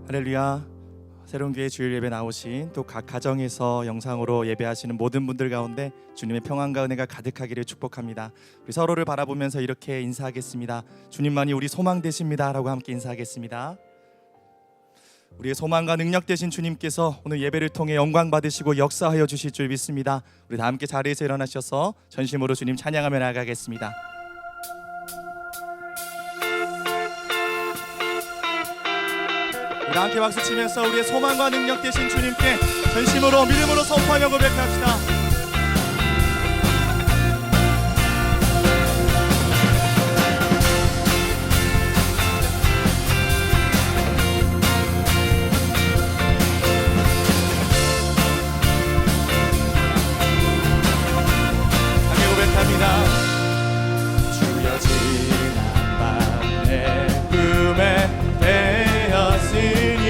할렐루야. 새로운 교회 주일 예배 나오신 또 각 가정에서 영상으로 예배하시는 모든 분들 가운데 주님의 평안과 은혜가 가득하기를 축복합니다. 우리 서로를 바라보면서 이렇게 인사하겠습니다. 주님만이 우리 소망 되십니다 라고 함께 인사하겠습니다. 우리의 소망과 능력 되신 주님께서 오늘 예배를 통해 영광 받으시고 역사하여 주실 줄 믿습니다. 우리 다 함께 자리에서 일어나셔서 전심으로 주님 찬양하며 나아가겠습니다. 우리 함께 박수 치면서 우리의 소망과 능력 되신 주님께 전심으로 믿음으로 선포하며 고백합시다. 함께 고백합니다. 주여 지난 밤 내 꿈에 되었으니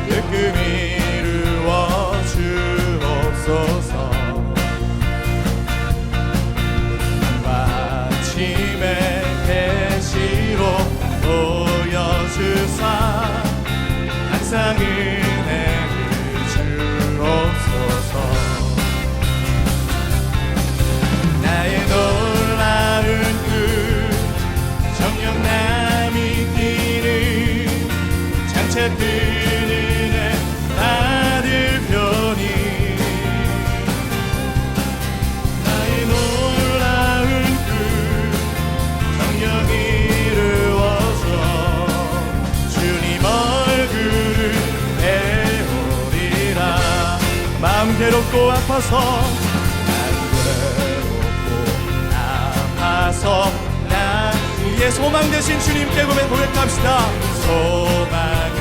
그 꿈 이루어 주옵소서. 아침에 계시로 보여주사 항상 은혜를 주옵소서. 나의 놀라운 꿈 정녕 남이 뛰는 장차 뜨는 애 아들 편이 나의 놀라운 꿈 정녕 이루어져 주님 얼굴을 배우리라. 마음 괴롭고 아파서 나 우리의 소망 되신 주님께 고백합시다. 소망을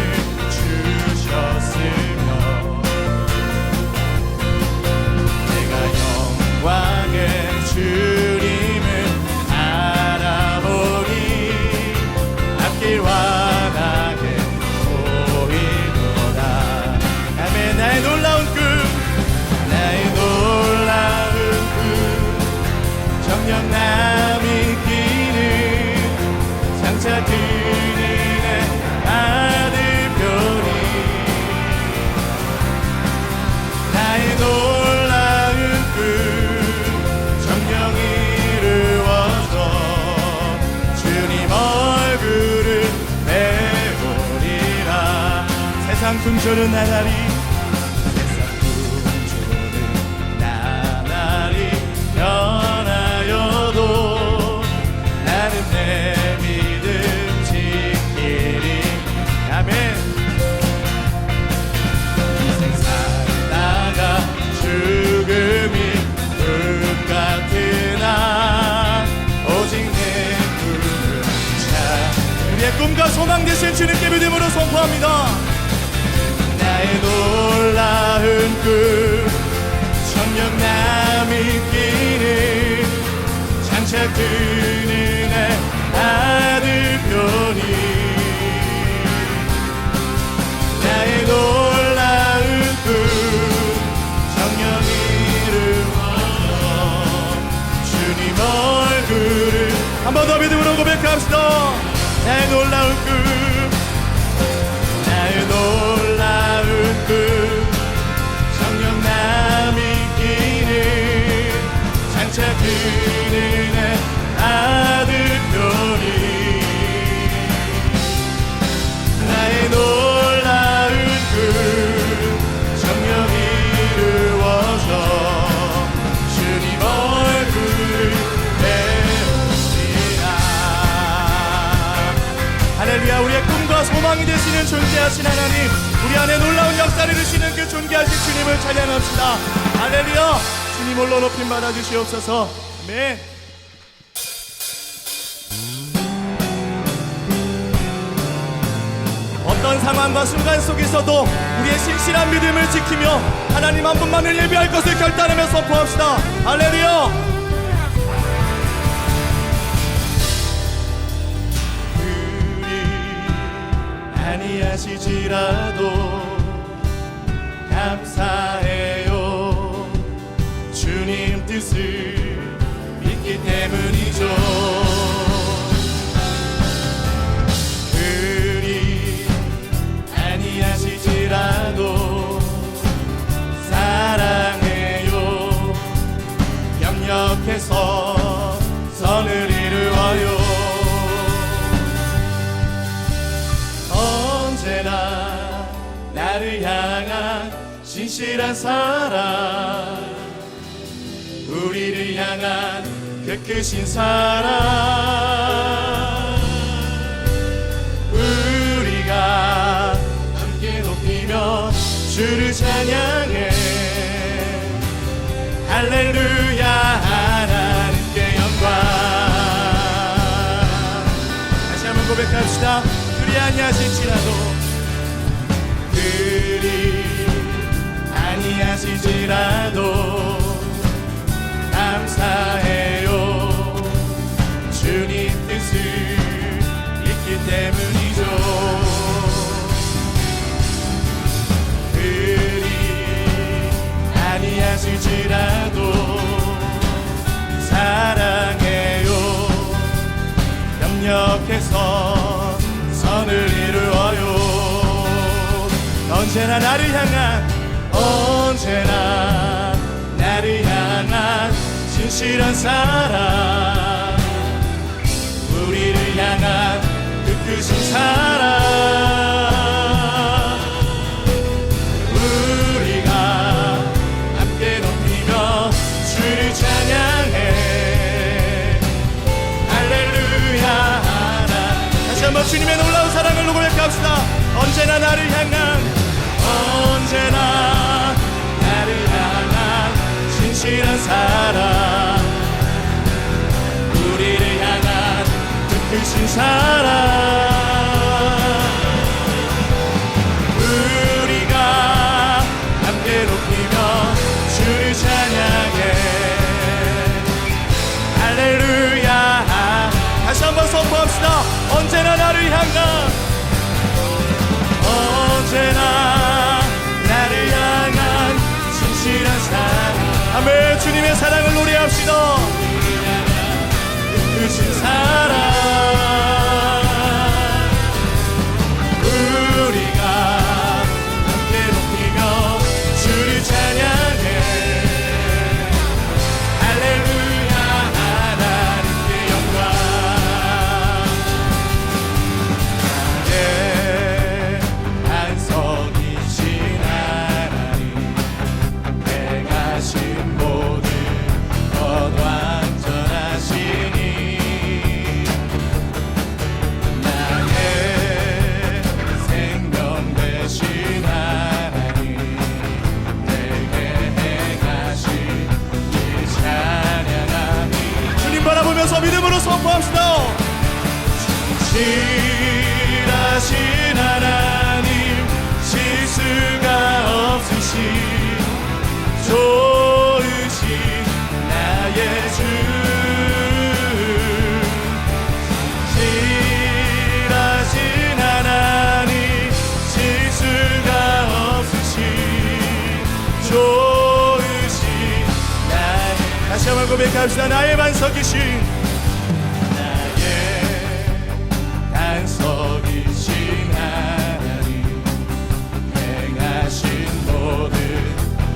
주셨으며 내가 영광의 주님을 알아보니 앞길 환하게 보이도다. 아멘. 나의 놀라운 꿈 나의 놀라운 꿈 정녕 남이 끼는 장차 그는 내 아들 별이 나의 놀라운 꿈 정녕 이루어져 주님 얼굴을 배우리라. 세상 군주는 나날이 변하여도 나는 내 믿음 지키리. 아멘. 인생 살다가 죽음이 꿈 같으나 오직 내 꿈을 찾 우리의 꿈과 소망 되신 주님께 믿음으로 선포합니다. 나의 놀라운 꿈 정녕 남이 끼는 장차 뜨는 애 아들 편이 나의 놀라운 꿈 정녕 이루어 주님 얼굴을 한 번 더 믿음으로 고백합시다. 나의 놀라운 꿈 나의 놀라운 꿈 정녕 남이 끼는 장차 그는 애 아들 편이 나의 놀라운 꿈 정녕 이루어져 주님 얼굴을 배우리라. 할렐루야. 우리의 꿈과 소망이 되시는 존귀하신 하나님, 우리 안에 놀라운 역사를 이루시는 그 존귀하신 주님을 찬양합시다. 할렐루야. 주님 홀로 높임 받아 주시옵소서. 아멘. 어떤 상황과 순간 속에서도 우리의 신실한 믿음을 지키며 하나님 한 분만을 예배할 것을 결단하며 선포합시다. 할렐루야. 아니하시지라도 감사해요. 주님 뜻을 믿기 때문이죠. 그리 진실한 사랑, 우리를 향한 그 크신 사랑, 우리가 함께 높이며 주를 찬양해. 할렐루야, 하나님께 영광. 다시 한번 고백합시다. 그리 아니하실지라도, 그리 아니하실지라도 감사해요. 주님 뜻을 있기 때문이죠. 그리 아니하실지라도 사랑해요. 협력해서 선을 이루어요. 언제나 나를 향한, 언제나 나를 향한 진실한 사랑, 우리를 향한 그 크신 사랑, 우리가 함께 높이며 주를 찬양해. 할렐루야, 하나. 다시 한번 주님의 놀라운 사랑을 고백합시다. 언제나 나를 향한, 언제나 나를 향한 진실한 사랑, 우리를 향한 그 크신 사랑, 우리가 함께 높이며 주를 찬양해. 할렐루야. 다시 한번 선포합시다. 언제나 나를 향한, 언제나 나를 향한 진실한 사랑. 아멘. 주님의 사랑을 노래합시다. 크신 사랑, 우리가 함께 높이며 주를 찬양해. 할렐루야, 하나님께 영광. 반석이신 하나님, 행하신 모든 것 완전하시니, 나의 생명 되신 하나님, 내게 행하신 일 찬양하니. 주님 바라보면서 믿음으로 선포합시다. 진실하신 하나님, 실수가 없으신 좋으신 나의 주, 진실하신 하나님, 실수가 없으신 좋으신 나의. 다시 한번 고백합시다. 나의 반석이신, 나의 반석이신 하나님, 행하신 모든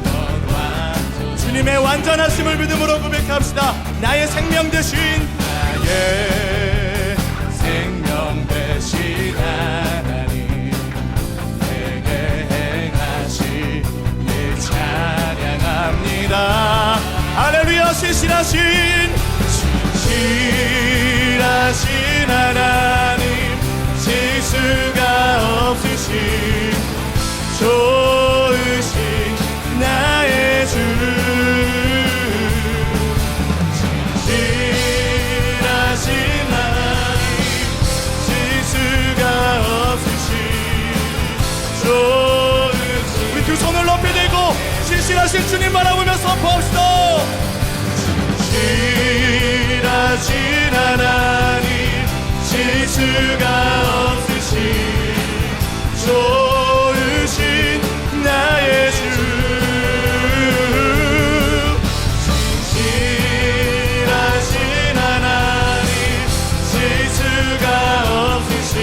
것 완전. 주님의 완전하심을 믿음으로 고백합시다. 나의 생명 되신, 나의 생명 되신 하나님, 내게 행하신 일 찬양합니다. 할렐루야. 신실하신, 신실하신 하나님, 실수가 없으신 좋으신 나의 주, 진실하신 하나님, 실수가 없으신 좋으신. 우리 두 손을 높이 들고 신실하신 주님 바라보며 선포합시다. 진실하신 하나님, 실수가 없으신 좋으신 나의 주, 진실하신 하나님, 실수가 없으신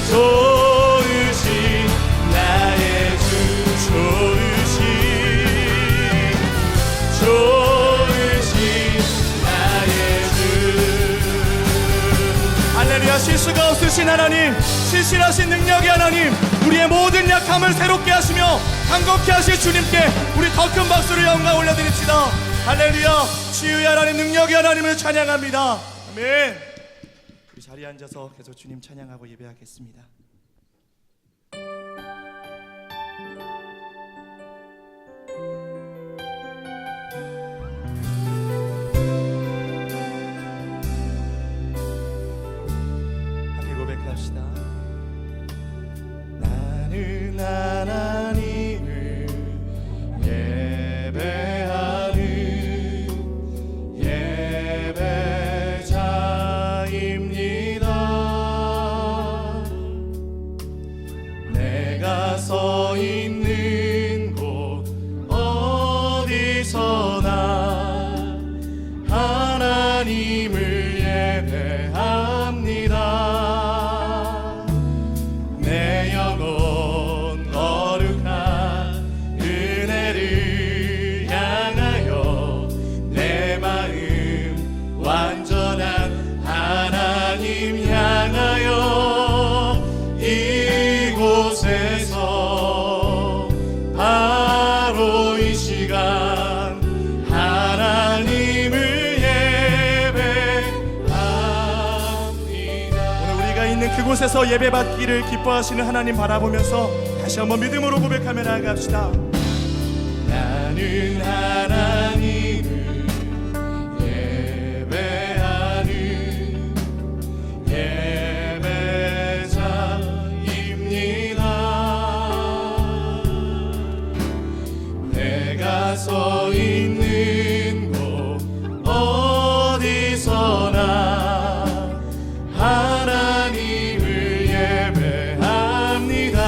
좋으신 나의 주, 좋으신 나의 주. 할렐루야. 실수가 없으신 하나님, 신실하신 능력의 하나님, 우리의 모든 약함을 새롭게 하시며 강건케 하실 주님께 우리 더 큰 박수를 영광 올려드립시다. 할렐루야. 치유의 하나님, 능력의 하나님을 찬양합니다. 아멘. 우리 자리에 앉아서 계속 주님 찬양하고 예배하겠습니다. 함께 고백합시다. 나는 하나님을 예배하는 예배자입니다. 내가 서 있는 곳 어디서나 하나님을 예배합니다. 내 영혼 거룩한 은혜를 향하여 내 마음 완전한 하나님 향하여 이곳에서 바로 이 시간 하나님을 예배합니다. 오늘 우리가 있는 그곳에서 예배받기를 기뻐하시는 하나님 바라보면서 다시 한번 믿음으로 고백하며 나아갑시다. 나는 하나님을 예배하는 예배자입니다. 내가 서 있는 곳 어디서나 하나님을 예배합니다.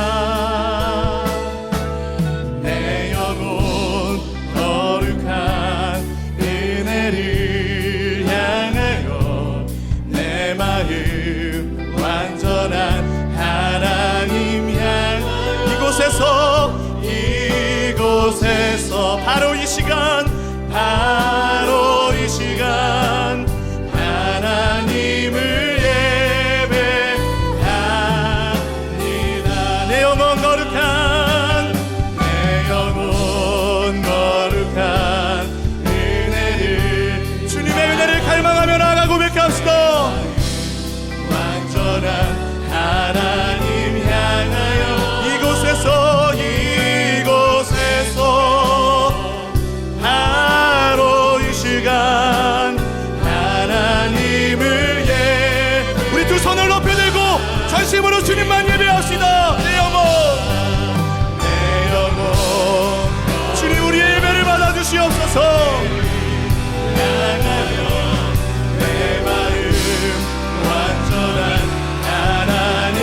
내 영혼 거룩한 은혜를 향하여 내 마음 완전한 하나님 향하여 이곳에서 바로 이 시간 하나님을 예배합니다. 내 영혼 거룩한 은혜를 주님의 은혜를 갈망하며 나아가 고백합시다. 완전한 하나님 향하여 이곳에서 바로 이 시간 하나님을 우리 두 손을 높여 들고 전심으로 주님만 예배합시다. 내 영혼 주님 우리의 예배를 받아주시옵소서. 향하여 내 마음 완전한 하나님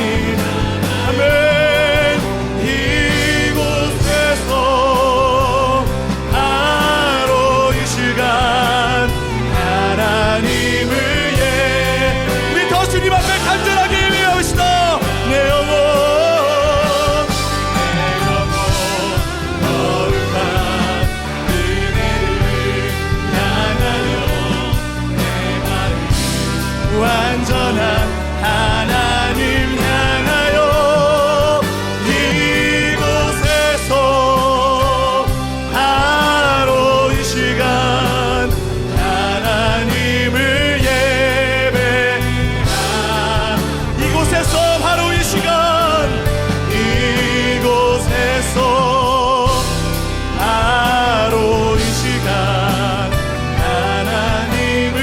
아멘. 이곳에서 바로 이 시간 하나님을 우리 더 주님 앞에 간절하게 예배합시다. 내 영혼 거룩한 은혜를 향하여 내 마음 완전한 하나님 향하여 이곳에서 바로 이 시간 하나님을 이곳에서 바로 이 시간 하나님을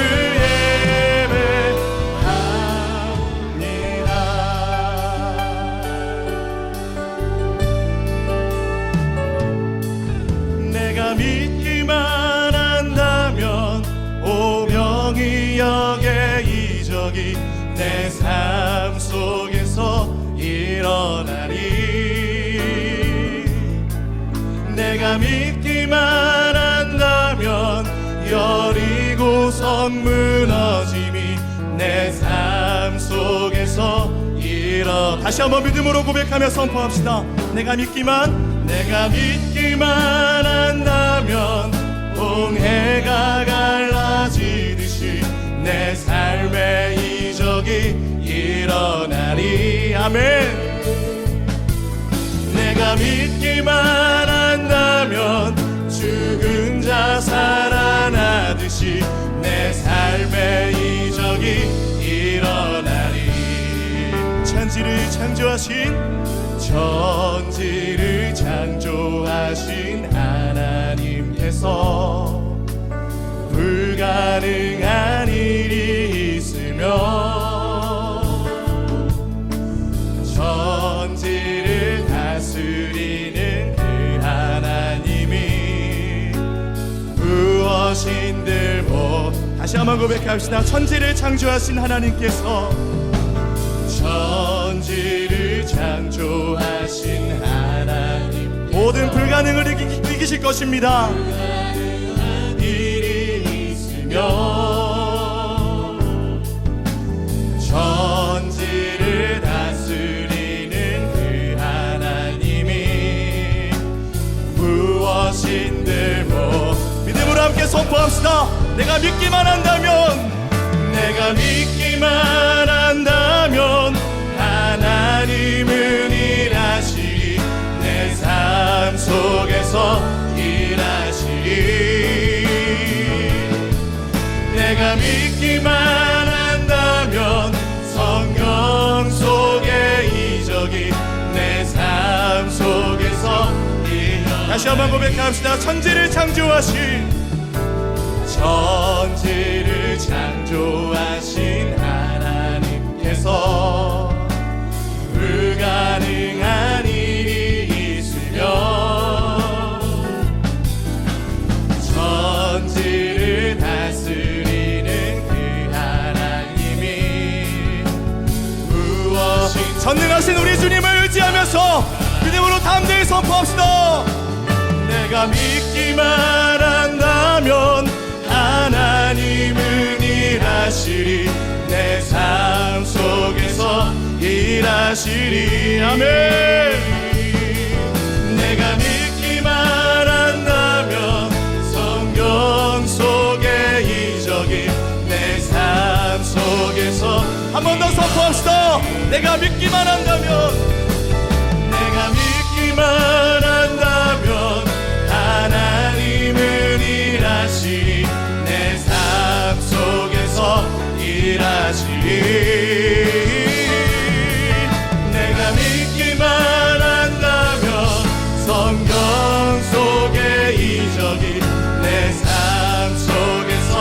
예배합니다. 내가 믿기만 한다면 오병이 역의 이적이 내 삶 속에서 일어나리. 내가 믿기만 한다면 여리고성 무너짐이 내 삶 속에서 다시 한번 믿음으로 고백하며 선포합시다. 내가 믿기만 한다면 홍해가 갈라지듯이 내 삶의 이적이 아멘. 내가 믿기만 한다면 죽은 자 살아나듯이 내 삶의 이적이 일어나리. 천지를 창조하신 하나님께서 불가능한 일이 있으며 천지를 다스리는 그 하나님이 무엇인들 뭐. 다시 한번 고백합시다. 천지를 창조하신 하나님께서, 천지를 창조하신 하나님, 모든 불가능을 이기실 것입니다. 불가능한 일이 있으며 천지를 다스리는 그 하나님이 무엇인들 뭐. 믿음으로 함께 선포합시다. 내가 믿기만 한다면 하나님은 일하시리. 내 삶 속에서 일하시리. 내가 믿기만 한다면 성경 속의 이적이 내 삶 속에서 일어나리. 다시 한번 고백합시다. 천지를 창조하신 하나님께서 불가능한 일이 있으며 천지를 다스리는 그 하나님이 무엇이. 전능하신 우리 주님을 의지하면서 믿음으로 담대히 선포합시다. 내가 믿기만 한다면 하나님은 일하시리. 내 삶 속에서 일하시리. 아멘. 내가 믿기만 한다면 성경 속의 이적이 내 삶 속에서. 한 번 더 선포합시다. 내가 믿기만 한다면 하나님은 일하시리. 내 삶 속에서 일하시리. 내가 믿기만 한다면 성경 속의 이적이 내 삶 속에서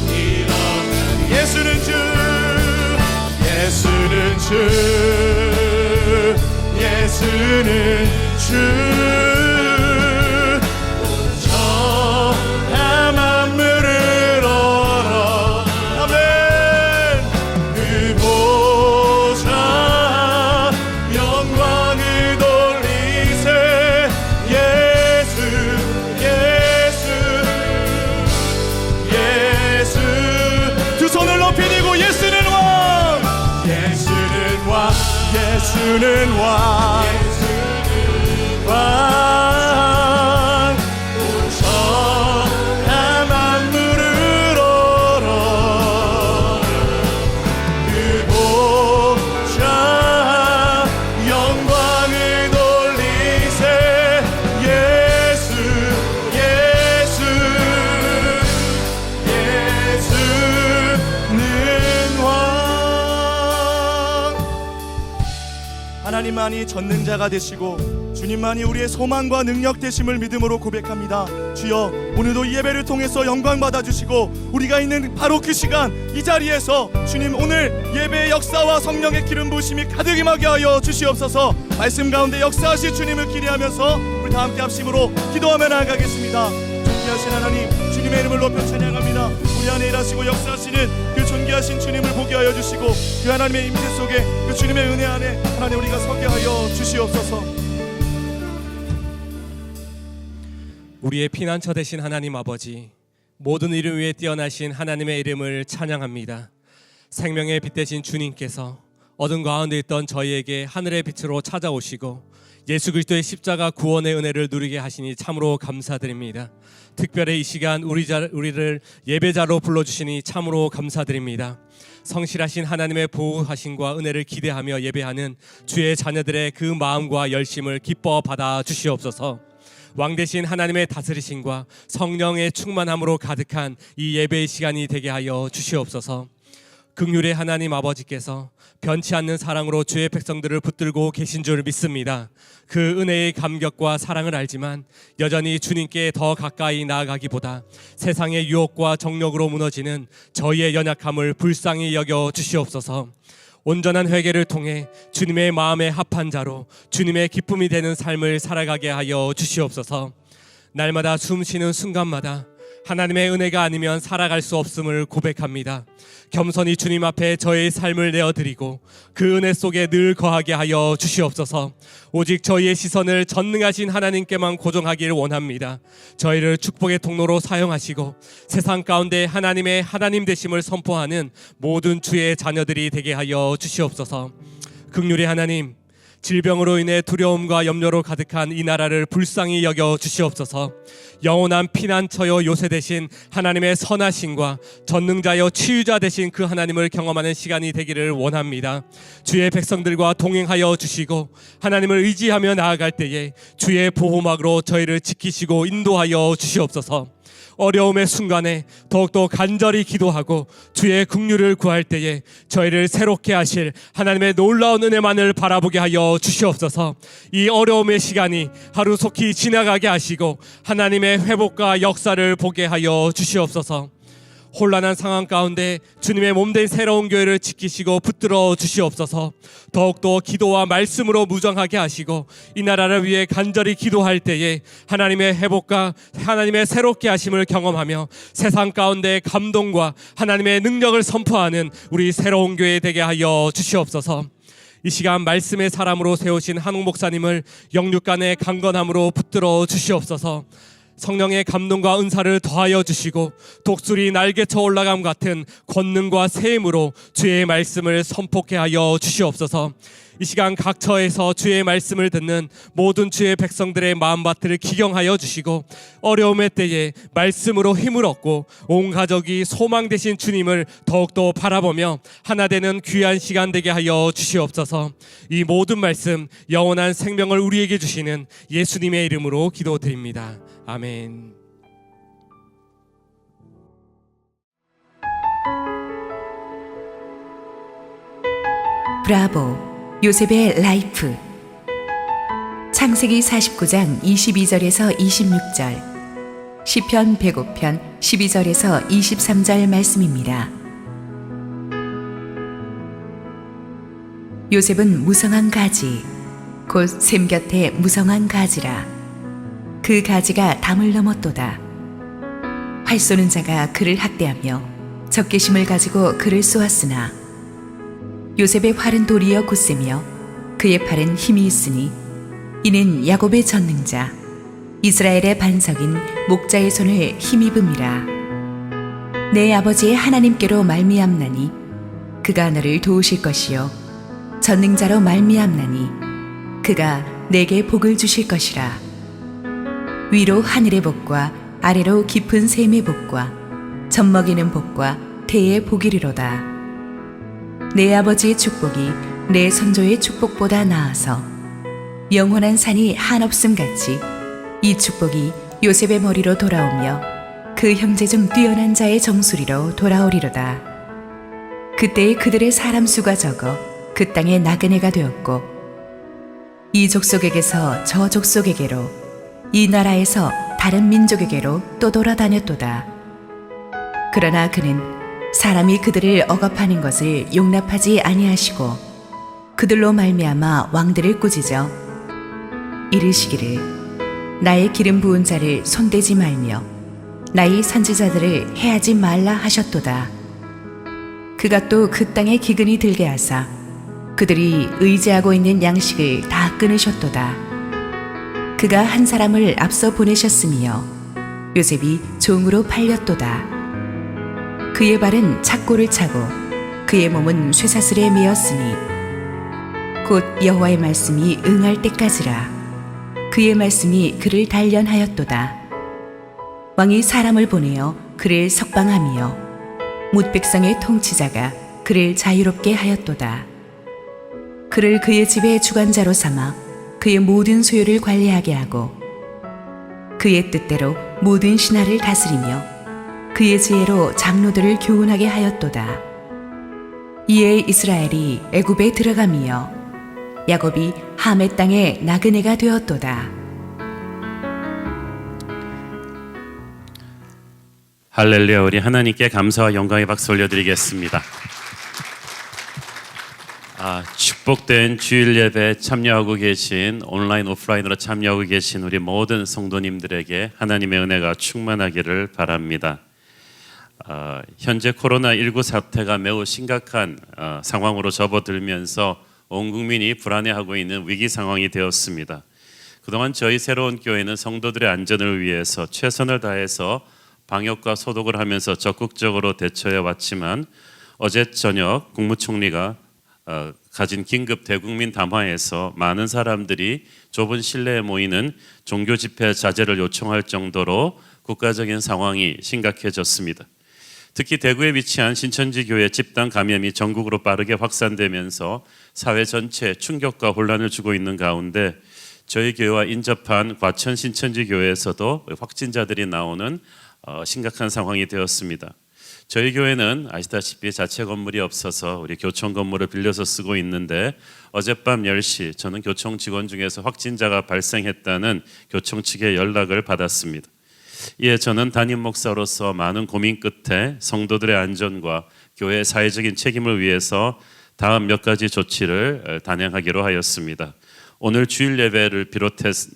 일어나리. 예수는 주, 예수는 주, 예수는 주. 예수는 왕, 왕. 천하 만물을 얼어 그 보좌 영광을 돌리세. 예수, 예수, 예수는 왕. 하나님만이 전능자가 되시고 주님만이 우리의 소망과 능력 되심을 믿음으로 고백합니다. 주여, 오늘도 이 예배를 통해서 영광 받아주시고 우리가 있는 바로 그 시간 이 자리에서 주님 오늘 예배의 역사와 성령의 기름 부으심이 가득 임하게 하여 주시옵소서. 말씀 가운데 역사하실 주님을 기대하면서 우리 다 함께 합심으로 기도하며 나아가겠습니다. 존귀하신 하나님, 주님의 이름을 높여 찬양합니다. 우리 안에 일하시고 역사하시는 그 존귀하신 주님을 보게 하여 주시고 그 하나님의 임재 속에 그 주님의 은혜 안에 하나님 우리가 서게 하여 주시옵소서. 우리의 피난처 되신 하나님 아버지, 모든 이름 위에 뛰어나신 하나님의 이름을 찬양합니다. 생명의 빛 되신 주님께서 어둠 가운데 있던 저희에게 하늘의 빛으로 찾아오시고 예수 그리스도의 십자가 구원의 은혜를 누리게 하시니 참으로 감사드립니다. 특별히 이 시간 우리를 예배자로 불러주시니 참으로 감사드립니다. 성실하신 하나님의 보호하심과 은혜를 기대하며 예배하는 주의 자녀들의 그 마음과 열심을 기뻐 받아 주시옵소서. 왕 대신 하나님의 다스리심과 성령의 충만함으로 가득한 이 예배의 시간이 되게 하여 주시옵소서. 긍휼의 하나님 아버지께서 변치 않는 사랑으로 주의 백성들을 붙들고 계신 줄 믿습니다. 그 은혜의 감격과 사랑을 알지만 여전히 주님께 더 가까이 나아가기보다 세상의 유혹과 정욕으로 무너지는 저희의 연약함을 불쌍히 여겨 주시옵소서. 온전한 회개를 통해 주님의 마음에 합한 자로 주님의 기쁨이 되는 삶을 살아가게 하여 주시옵소서. 날마다 숨쉬는 순간마다 하나님의 은혜가 아니면 살아갈 수 없음을 고백합니다. 겸손히 주님 앞에 저의 삶을 내어드리고 그 은혜 속에 늘 거하게 하여 주시옵소서. 오직 저희의 시선을 전능하신 하나님께만 고정하기를 원합니다. 저희를 축복의 통로로 사용하시고 세상 가운데 하나님의 하나님 되심을 선포하는 모든 주의 자녀들이 되게 하여 주시옵소서. 긍휼의 하나님, 질병으로 인해 두려움과 염려로 가득한 이 나라를 불쌍히 여겨 주시옵소서. 영원한 피난처여 요새 되신 하나님의 선하심과 전능자여 치유자 되신 그 하나님을 경험하는 시간이 되기를 원합니다. 주의 백성들과 동행하여 주시고 하나님을 의지하며 나아갈 때에 주의 보호막으로 저희를 지키시고 인도하여 주시옵소서. 어려움의 순간에 더욱더 간절히 기도하고 주의 긍휼을 구할 때에 저희를 새롭게 하실 하나님의 놀라운 은혜만을 바라보게 하여 주시옵소서. 이 어려움의 시간이 하루속히 지나가게 하시고 하나님의 회복과 역사를 보게 하여 주시옵소서. 혼란한 상황 가운데 주님의 몸된 새로운 교회를 지키시고 붙들어 주시옵소서. 더욱더 기도와 말씀으로 무장하게 하시고 이 나라를 위해 간절히 기도할 때에 하나님의 회복과 하나님의 새롭게 하심을 경험하며 세상 가운데 감동과 하나님의 능력을 선포하는 우리 새로운 교회 되게 하여 주시옵소서. 이 시간 말씀의 사람으로 세우신 한옥 목사님을 영육간의 강건함으로 붙들어 주시옵소서. 성령의 감동과 은사를 더하여 주시고 독수리 날개쳐 올라감 같은 권능과 세임으로 주의 말씀을 선포케 하여 주시옵소서. 이 시간 각 처에서 주의 말씀을 듣는 모든 주의 백성들의 마음밭을 기경하여 주시고 어려움의 때에 말씀으로 힘을 얻고 온 가족이 소망 되신 주님을 더욱더 바라보며 하나 되는 귀한 시간 되게 하여 주시옵소서. 이 모든 말씀 영원한 생명을 우리에게 주시는 예수님의 이름으로 기도드립니다. 아멘. 브라보 요셉의 라이프. 창세기 49장 22절에서 26절, 시편 105편 12절에서 23절 말씀입니다. 요셉은 무성한 가지, 곧 샘 곁에 무성한 가지라. 그 가지가 담을 넘었도다. 활 쏘는 자가 그를 학대하며 적개심을 가지고 그를 쏘았으나 요셉의 활은 도리어 곧세며 그의 팔은 힘이 있으니 이는 야곱의 전능자 이스라엘의 반석인 목자의 손을 힘입음이라. 내 아버지의 하나님께로 말미암나니 그가 너를 도우실 것이요 전능자로 말미암나니 그가 내게 복을 주실 것이라. 위로 하늘의 복과 아래로 깊은 샘의 복과 젖먹이는 복과 태의 복이리로다. 내 아버지의 축복이 내 선조의 축복보다 나아서 영원한 산이 한없음 같이 이 축복이 요셉의 머리로 돌아오며 그 형제 중 뛰어난 자의 정수리로 돌아오리로다. 그때에 그들의 사람 수가 적어 그 땅에 나그네가 되었고 이 족속에게서 저 족속에게로 이 나라에서 다른 민족에게로 또 돌아다녔도다. 그러나 그는 사람이 그들을 억압하는 것을 용납하지 아니하시고 그들로 말미암아 왕들을 꾸짖어 이르시기를 나의 기름 부은 자를 손대지 말며 나의 선지자들을 해하지 말라 하셨도다. 그가 또 그 땅에 기근이 들게 하사 그들이 의지하고 있는 양식을 다 끊으셨도다. 그가 한 사람을 앞서 보내셨으며 요셉이 종으로 팔렸도다. 그의 발은 착고를 차고 그의 몸은 쇠사슬에 매었으니 곧 여호와의 말씀이 응할 때까지라. 그의 말씀이 그를 단련하였도다. 왕이 사람을 보내어 그를 석방하며 뭇 백성의 통치자가 그를 자유롭게 하였도다. 그를 그의 집의 주관자로 삼아 그의 모든 소유를 관리하게 하고 그의 뜻대로 모든 신하를 다스리며 그의 지혜로 장로들을 교훈하게 하였도다. 이에 이스라엘이 애굽에 들어가며 야곱이 함의 땅에 나그네가 되었도다. 할렐루야. 우리 하나님께 감사와 영광의 박수 올려드리겠습니다. 축복된 주일 예배 참여하고 계신 온라인 오프라인으로 참여하고 계신 우리 모든 성도님들에게 하나님의 은혜가 충만하기를 바랍니다. 현재 코로나19 사태가 매우 심각한 상황으로 접어들면서 온 국민이 불안해하고 있는 위기 상황이 되었습니다. 그동안 저희 새로운 교회는 성도들의 안전을 위해서 최선을 다해서 방역과 소독을 하면서 적극적으로 대처해 왔지만 어제 저녁 국무총리가 가진 긴급 대국민 담화에서 많은 사람들이 좁은 실내에 모이는 종교 집회 자제를 요청할 정도로 국가적인 상황이 심각해졌습니다. 특히 대구에 위치한 신천지 교회 집단 감염이 전국으로 빠르게 확산되면서 사회 전체에 충격과 혼란을 주고 있는 가운데 저희 교회와 인접한 과천 신천지 교회에서도 확진자들이 나오는 심각한 상황이 되었습니다. 저희 교회는 아시다시피 자체 건물이 없어서 우리 교청 건물을 빌려서 쓰고 있는데 어젯밤 10시 저는 교청 직원 중에서 확진자가 발생했다는 교청 측의 연락을 받았습니다. 이에 저는 담임 목사로서 많은 고민 끝에 성도들의 안전과 교회의 사회적인 책임을 위해서 다음 몇 가지 조치를 단행하기로 하였습니다. 오늘 주일 예배를 비롯해서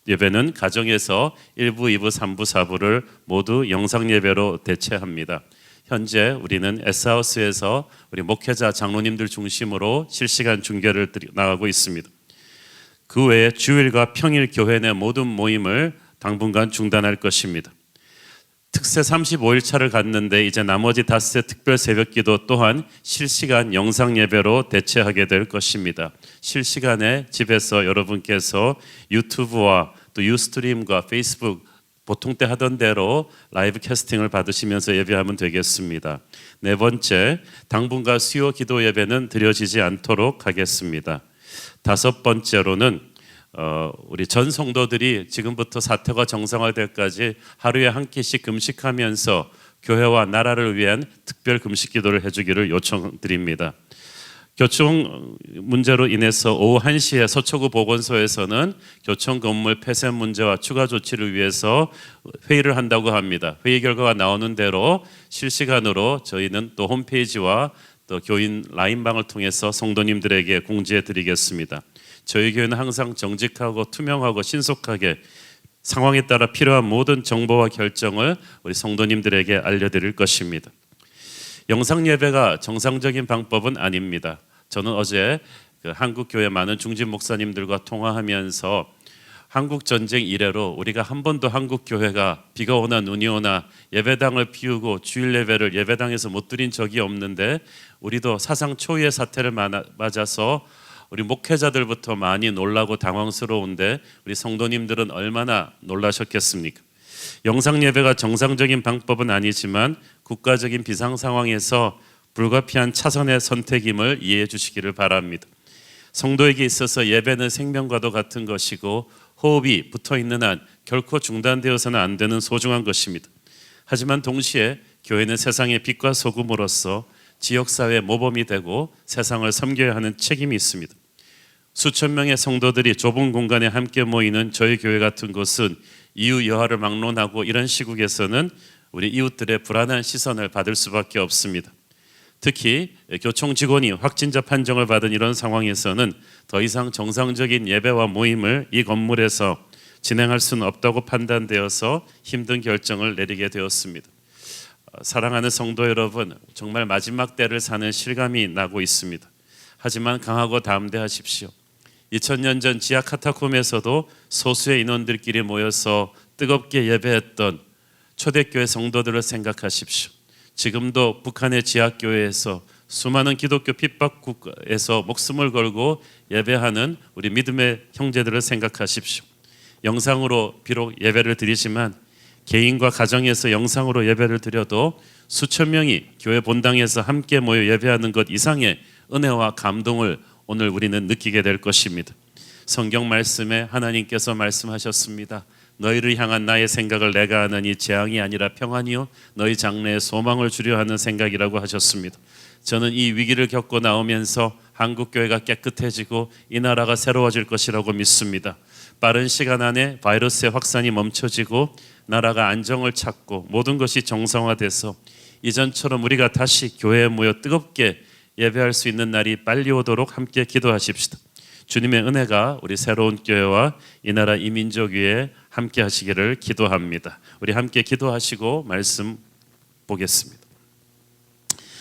예배는 가정에서 1부, 2부, 3부, 4부를 모두 영상 예배로 대체합니다. 현재 우리는 S하우스에서 우리 목회자 장로님들 중심으로 실시간 중계를 나가고 있습니다. 그 외에 주일과 평일 교회 내 모든 모임을 당분간 중단할 것입니다. 특세 35일 차를 갔는데 이제 나머지 닷새 특별 새벽기도 또한 실시간 영상 예배로 대체하게 될 것입니다. 실시간에 집에서 여러분께서 유튜브와 또 유스트림과 페이스북 보통 때 하던 대로 라이브 캐스팅을 받으시면서 예배하면 되겠습니다. 네 번째, 당분간 수요 기도 예배는 드려지지 않도록 하겠습니다. 다섯 번째로는 우리 전 성도들이 지금부터 사태가 정상화될 때까지 하루에 한 끼씩 금식하면서 교회와 나라를 위한 특별 금식 기도를 해주기를 요청드립니다. 교총 문제로 인해서 오후 1시에 서초구 보건소에서는 교총 건물 폐쇄 문제와 추가 조치를 위해서 회의를 한다고 합니다. 회의 결과가 나오는 대로 실시간으로 저희는 또 홈페이지와 또 교인 라인방을 통해서 성도님들에게 공지해 드리겠습니다. 저희 교회는 항상 정직하고 투명하고 신속하게 상황에 따라 필요한 모든 정보와 결정을 우리 성도님들에게 알려드릴 것입니다. 영상 예배가 정상적인 방법은 아닙니다. 저는 어제 한국 교회 많은 중진 목사님들과 통화하면서 한국 전쟁 이래로 우리가 한 번도 한국 교회가 비가 오나 눈이 오나 예배당을 비우고 주일 예배를 예배당에서 못 드린 적이 없는데 우리도 사상 초유의 사태를 맞아서 우리 목회자들부터 많이 놀라고 당황스러운데 우리 성도님들은 얼마나 놀라셨겠습니까? 영상 예배가 정상적인 방법은 아니지만 국가적인 비상 상황에서 불가피한 차선의 선택임을 이해해 주시기를 바랍니다. 성도에게 있어서 예배는 생명과도 같은 것이고 호흡이 붙어있는 한 결코 중단되어서는 안 되는 소중한 것입니다. 하지만 동시에 교회는 세상의 빛과 소금으로서 지역사회의 모범이 되고 세상을 섬겨야 하는 책임이 있습니다. 수천 명의 성도들이 좁은 공간에 함께 모이는 저희 교회 같은 곳은 이유 여하를 막론하고 이런 시국에서는 우리 이웃들의 불안한 시선을 받을 수밖에 없습니다. 특히 교총 직원이 확진자 판정을 받은 이런 상황에서는 더 이상 정상적인 예배와 모임을 이 건물에서 진행할 수는 없다고 판단되어서 힘든 결정을 내리게 되었습니다. 사랑하는 성도 여러분, 정말 마지막 때를 사는 실감이 나고 있습니다. 하지만 강하고 담대하십시오. 2000년 전 지하 카타콤에서도 소수의 인원들끼리 모여서 뜨겁게 예배했던 초대교회 성도들을 생각하십시오. 지금도 북한의 지하교회에서 수많은 기독교 핍박국에서 목숨을 걸고 예배하는 우리 믿음의 형제들을 생각하십시오. 영상으로 비록 예배를 드리지만 개인과 가정에서 영상으로 예배를 드려도 수천 명이 교회 본당에서 함께 모여 예배하는 것 이상의 은혜와 감동을 오늘 우리는 느끼게 될 것입니다. 성경 말씀에 하나님께서 말씀하셨습니다. 너희를 향한 나의 생각을 내가 아느니 재앙이 아니라 평안이요 너희 장래에 소망을 주려 하는 생각이라고 하셨습니다. 저는 이 위기를 겪고 나오면서 한국 교회가 깨끗해지고 이 나라가 새로워질 것이라고 믿습니다. 빠른 시간 안에 바이러스의 확산이 멈춰지고 나라가 안정을 찾고 모든 것이 정상화돼서 이전처럼 우리가 다시 교회에 모여 뜨겁게 예배할 수 있는 날이 빨리 오도록 함께 기도하십시다. 주님의 은혜가 우리 새로운 교회와 이 나라 이민족 위에 함께 하시기를 기도합니다. 우리 함께 기도하시고 말씀 보겠습니다.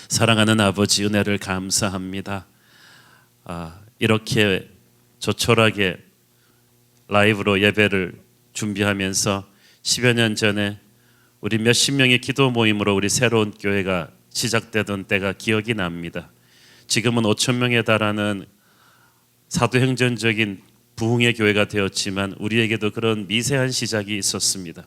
사랑하는 아버지, 은혜를 감사합니다. 이렇게 조촐하게 라이브로 예배를 준비하면서 10여 년 전에 우리 몇십 명의 기도 모임으로 우리 새로운 교회가 시작되던 때가 기억이 납니다. 지금은 5천 명에 달하는 사도행전적인 부흥의 교회가 되었지만 우리에게도 그런 미세한 시작이 있었습니다.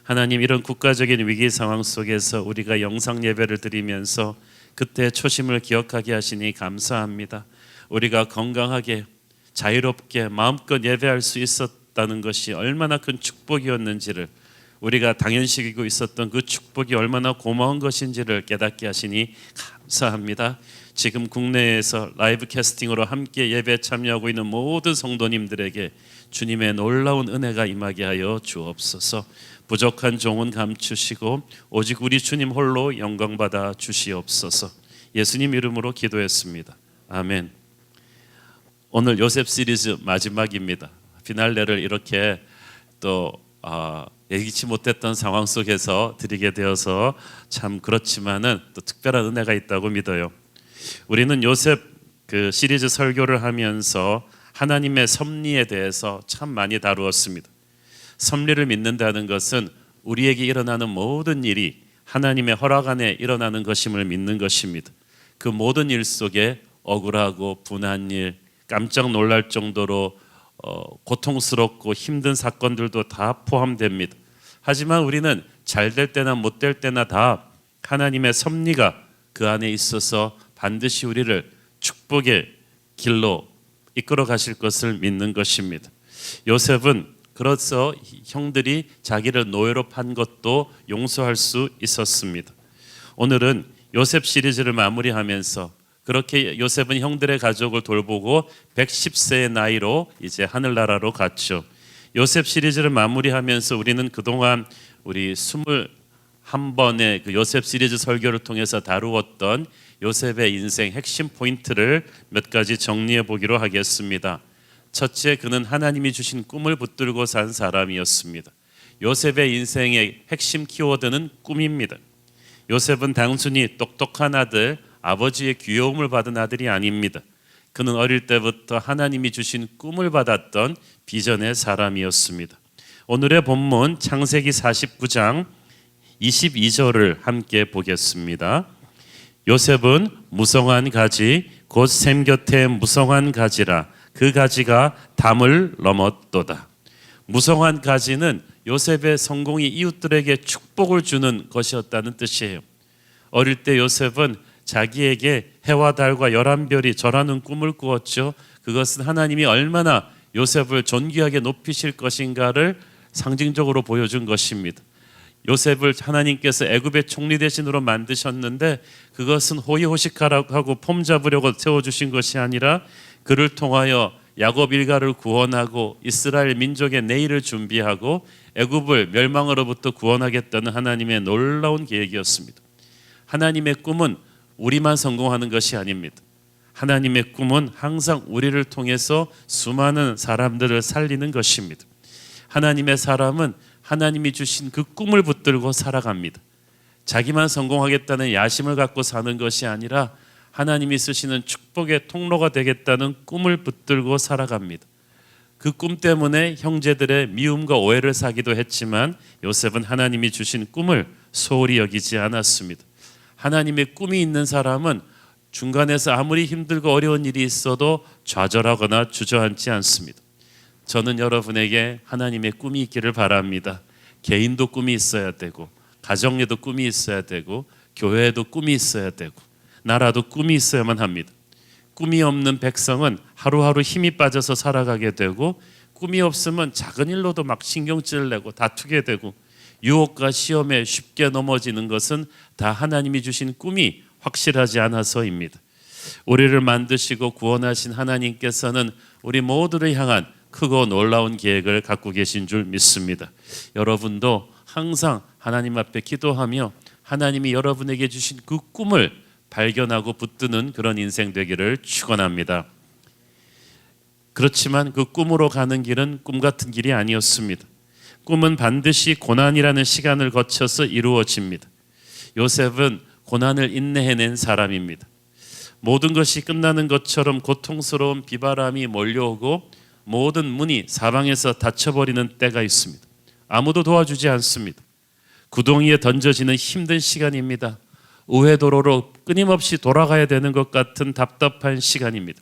하나님, 이런 국가적인 위기 상황 속에서 우리가 영상 예배를 드리면서 그때 초심을 기억하게 하시니 감사합니다. 우리가 건강하게 자유롭게 마음껏 예배할 수 있었다는 것이 얼마나 큰 축복이었는지를, 우리가 당연시 여기고 있었던 그 축복이 얼마나 고마운 것인지를 깨닫게 하시니 감사합니다. 지금 국내에서 라이브 캐스팅으로 함께 예배에 참여하고 있는 모든 성도님들에게 주님의 놀라운 은혜가 임하게 하여 주옵소서. 부족한 종은 감추시고 오직 우리 주님 홀로 영광받아 주시옵소서. 예수님 이름으로 기도했습니다. 아멘. 오늘 요셉 시리즈 마지막입니다. 피날레를 이렇게 또 예기치 못했던 상황 속에서 드리게 되어서 참 그렇지만은 또 특별한 은혜가 있다고 믿어요. 우리는 요셉 그 시리즈 설교를 하면서 하나님의 섭리에 대해서 참 많이 다루었습니다. 섭리를 믿는다는 것은 우리에게 일어나는 모든 일이 하나님의 허락 안에 일어나는 것임을 믿는 것입니다. 그 모든 일 속에 억울하고 분한 일, 깜짝 놀랄 정도로 고통스럽고 힘든 사건들도 다 포함됩니다. 하지만 우리는 잘 될 때나 못 될 때나 다 하나님의 섭리가 그 안에 있어서 반드시 우리를 축복의 길로 이끌어 가실 것을 믿는 것입니다. 요셉은 그래서 형들이 자기를 노예로 판 것도 용서할 수 있었습니다. 오늘은 요셉 시리즈를 마무리하면서 그렇게 요셉은 형들의 가족을 돌보고 110세의 나이로 이제 하늘나라로 갔죠. 요셉 시리즈를 마무리하면서 우리는 그동안 우리 21번의 그 요셉 시리즈 설교를 통해서 다루었던 요셉의 인생 핵심 포인트를 몇 가지 정리해 보기로 하겠습니다. 첫째, 그는 하나님이 주신 꿈을 붙들고 산 사람이었습니다. 요셉의 인생의 핵심 키워드는 꿈입니다. 요셉은 단순히 똑똑한 아들, 아버지의 귀여움을 받은 아들이 아닙니다. 그는 어릴 때부터 하나님이 주신 꿈을 받았던 비전의 사람이었습니다. 오늘의 본문 창세기 49장 22절을 함께 보겠습니다. 요셉은 무성한 가지 곧 샘 곁에 무성한 가지라 그 가지가 담을 넘었도다. 무성한 가지는 요셉의 성공이 이웃들에게 축복을 주는 것이었다는 뜻이에요. 어릴 때 요셉은 자기에게 해와 달과 11별이 절하는 꿈을 꾸었죠. 그것은 하나님이 얼마나 요셉을 존귀하게 높이실 것인가를 상징적으로 보여준 것입니다. 요셉을 하나님께서 애굽의 총리 대신으로 만드셨는데 그것은 호의호식하라고 폼 잡으려고 세워주신 것이 아니라 그를 통하여 야곱 일가를 구원하고 이스라엘 민족의 내일을 준비하고 애굽을 멸망으로부터 구원하겠다는 하나님의 놀라운 계획이었습니다. 하나님의 꿈은 우리만 성공하는 것이 아닙니다. 하나님의 꿈은 항상 우리를 통해서 수많은 사람들을 살리는 것입니다. 하나님의 사람은 하나님이 주신 그 꿈을 붙들고 살아갑니다. 자기만 성공하겠다는 야심을 갖고 사는 것이 아니라 하나님이 쓰시는 축복의 통로가 되겠다는 꿈을 붙들고 살아갑니다. 그 꿈 때문에 형제들의 미움과 오해를 사기도 했지만 요셉은 하나님이 주신 꿈을 소홀히 여기지 않았습니다. 하나님의 꿈이 있는 사람은 중간에서 아무리 힘들고 어려운 일이 있어도 좌절하거나 주저앉지 않습니다. 저는 여러분에게 하나님의 꿈이 있기를 바랍니다. 개인도 꿈이 있어야 되고, 가정에도 꿈이 있어야 되고, 교회에도 꿈이 있어야 되고, 나라도 꿈이 있어야만 합니다. 꿈이 없는 백성은 하루하루 힘이 빠져서 살아가게 되고, 꿈이 없으면 작은 일로도 막 신경질을 내고 다투게 되고, 유혹과 시험에 쉽게 넘어지는 것은 다 하나님이 주신 꿈이 확실하지 않아서입니다. 우리를 만드시고 구원하신 하나님께서는 우리 모두를 향한 크고 놀라운 계획을 갖고 계신 줄 믿습니다. 여러분도 항상 하나님 앞에 기도하며 하나님이 여러분에게 주신 그 꿈을 발견하고 붙드는 그런 인생 되기를 축원합니다. 그렇지만 그 꿈으로 가는 길은 꿈 같은 길이 아니었습니다. 꿈은 반드시 고난이라는 시간을 거쳐서 이루어집니다. 요셉은 고난을 인내해낸 사람입니다. 모든 것이 끝나는 것처럼 고통스러운 비바람이 몰려오고 모든 문이 사방에서 닫혀버리는 때가 있습니다. 아무도 도와주지 않습니다. 구덩이에 던져지는 힘든 시간입니다. 우회도로로 끊임없이 돌아가야 되는 것 같은 답답한 시간입니다.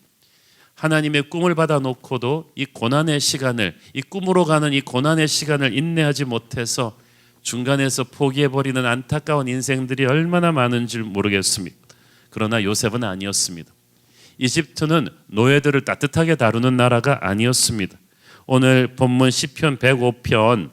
하나님의 꿈을 받아놓고도 이 고난의 시간을, 이 꿈으로 가는 이 고난의 시간을 인내하지 못해서 중간에서 포기해버리는 안타까운 인생들이 얼마나 많은 줄 모르겠습니다. 그러나 요셉은 아니었습니다. 이집트는 노예들을 따뜻하게 다루는 나라가 아니었습니다. 오늘 본문 시편 105편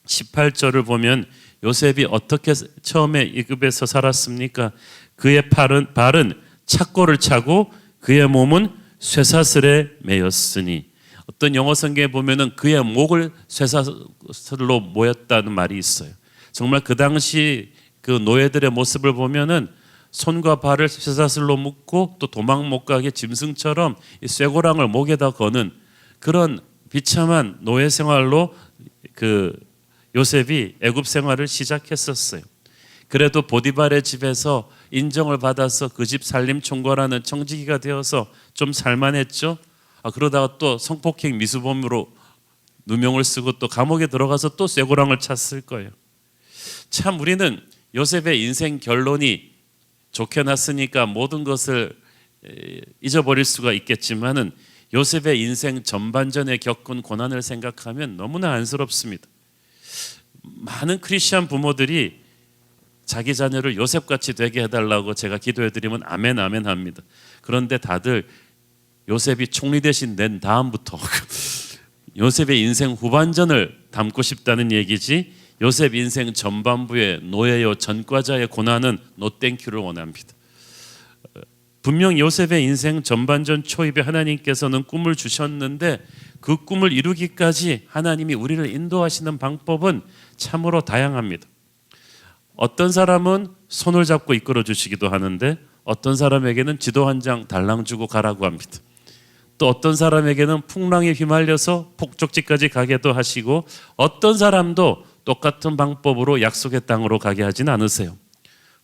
18절을 보면 요셉이 어떻게 처음에 이집트에서 살았습니까? 그의 발은 착고를 차고 그의 몸은 쇠사슬에 매였으니, 어떤 영어 성경에 보면은 그의 목을 쇠사슬로 모였다는 말이 있어요. 정말 그 당시 그 노예들의 모습을 보면은 손과 발을 쇠사슬로 묶고 또 도망 못 가게 짐승처럼 이 쇠고랑을 목에다 거는 그런 비참한 노예 생활로 그 요셉이 애굽 생활을 시작했었어요. 그래도 보디발의 집에서 인정을 받아서 그 집 살림 총괄하는 청지기가 되어서 좀 살만했죠. 그러다가 또 성폭행 미수범으로 누명을 쓰고 또 감옥에 들어가서 또 쇠고랑을 찼을 거예요. 참 우리는 요셉의 인생 결론이 좋게 났으니까 모든 것을 잊어버릴 수가 있겠지만은 요셉의 인생 전반전에 겪은 고난을 생각하면 너무나 안쓰럽습니다. 많은 크리스천 부모들이 자기 자녀를 요셉같이 되게 해달라고 제가 기도해드리면 아멘 아멘 합니다. 그런데 다들 요셉이 총리 대신 낸 다음부터 요셉의 인생 후반전을 담고 싶다는 얘기지, 요셉 인생 전반부의 노예요 전과자의 고난은 노땡큐를 원합니다. 분명 요셉의 인생 전반전 초입에 하나님께서는 꿈을 주셨는데 그 꿈을 이루기까지 하나님이 우리를 인도하시는 방법은 참으로 다양합니다. 어떤 사람은 손을 잡고 이끌어 주시기도 하는데 어떤 사람에게는 지도 한 장 달랑 주고 가라고 합니다. 또 어떤 사람에게는 풍랑에 휘말려서 폭족지까지 가게도 하시고, 어떤 사람도 똑같은 방법으로 약속의 땅으로 가게 하진 않으세요.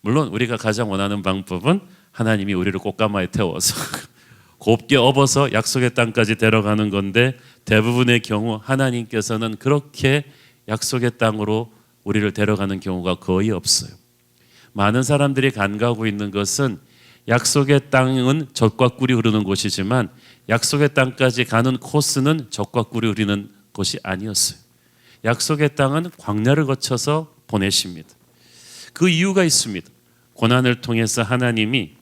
물론 우리가 가장 원하는 방법은 하나님이 우리를 꽃가마에 태워서 곱게 업어서 약속의 땅까지 데려가는 건데, 대부분의 경우 하나님께서는 그렇게 약속의 땅으로 우리를 데려가는 경우가 거의 없어요. 많은 사람들이 간과하고 있는 것은 약속의 땅은 젖과 꿀이 흐르는 곳이지만 약속의 땅까지 가는 코스는 젖과 꿀이 흐르는 곳이 아니었어요. 약속의 땅은 광야를 거쳐서 보내십니다. 그 이유가 있습니다. 고난을 통해서 하나님이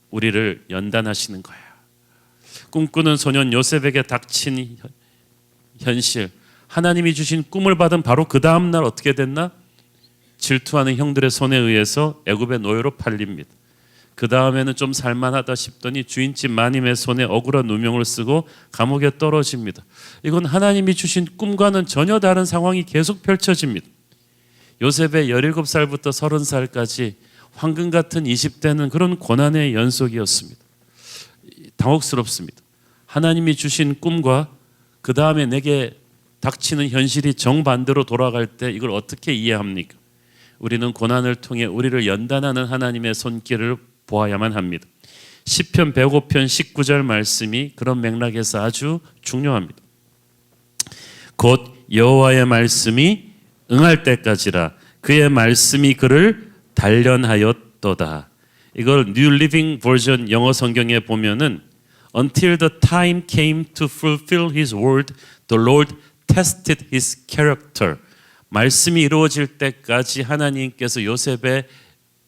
우리를 연단하시는 거예요. 꿈꾸는 소년 요셉에게 닥친 현실, 하나님이 주신 꿈을 받은 바로 그 다음 날 어떻게 됐나? 질투하는 형들의 손에 의해서 애굽의 노예로 팔립니다. 그 다음에는 좀 살만하다 싶더니 주인집 마님의 손에 억울한 누명을 쓰고 감옥에 떨어집니다. 이건 하나님이 주신 꿈과는 전혀 다른 상황이 계속 펼쳐집니다. 요셉의 17살부터 30살까지 황금 같은 20대는 그런 고난의 연속이었습니다. 당혹스럽습니다. 하나님이 주신 꿈과 그 다음에 내게 닥치는 현실이 정반대로 돌아갈 때 이걸 어떻게 이해합니까? 우리는 고난을 통해 우리를 연단하는 하나님의 손길을 보아야만 합니다. 시편 105편 19절 말씀이 그런 맥락에서 아주 중요합니다. 곧 여호와의 말씀이 응할 때까지라 그의 말씀이 그를 단련하였도다. 이걸 New Living Version 영어 성경에 보면은 Until the time came to fulfill his word, the Lord tested his character. 말씀이 이루어질 때까지 하나님께서 요셉의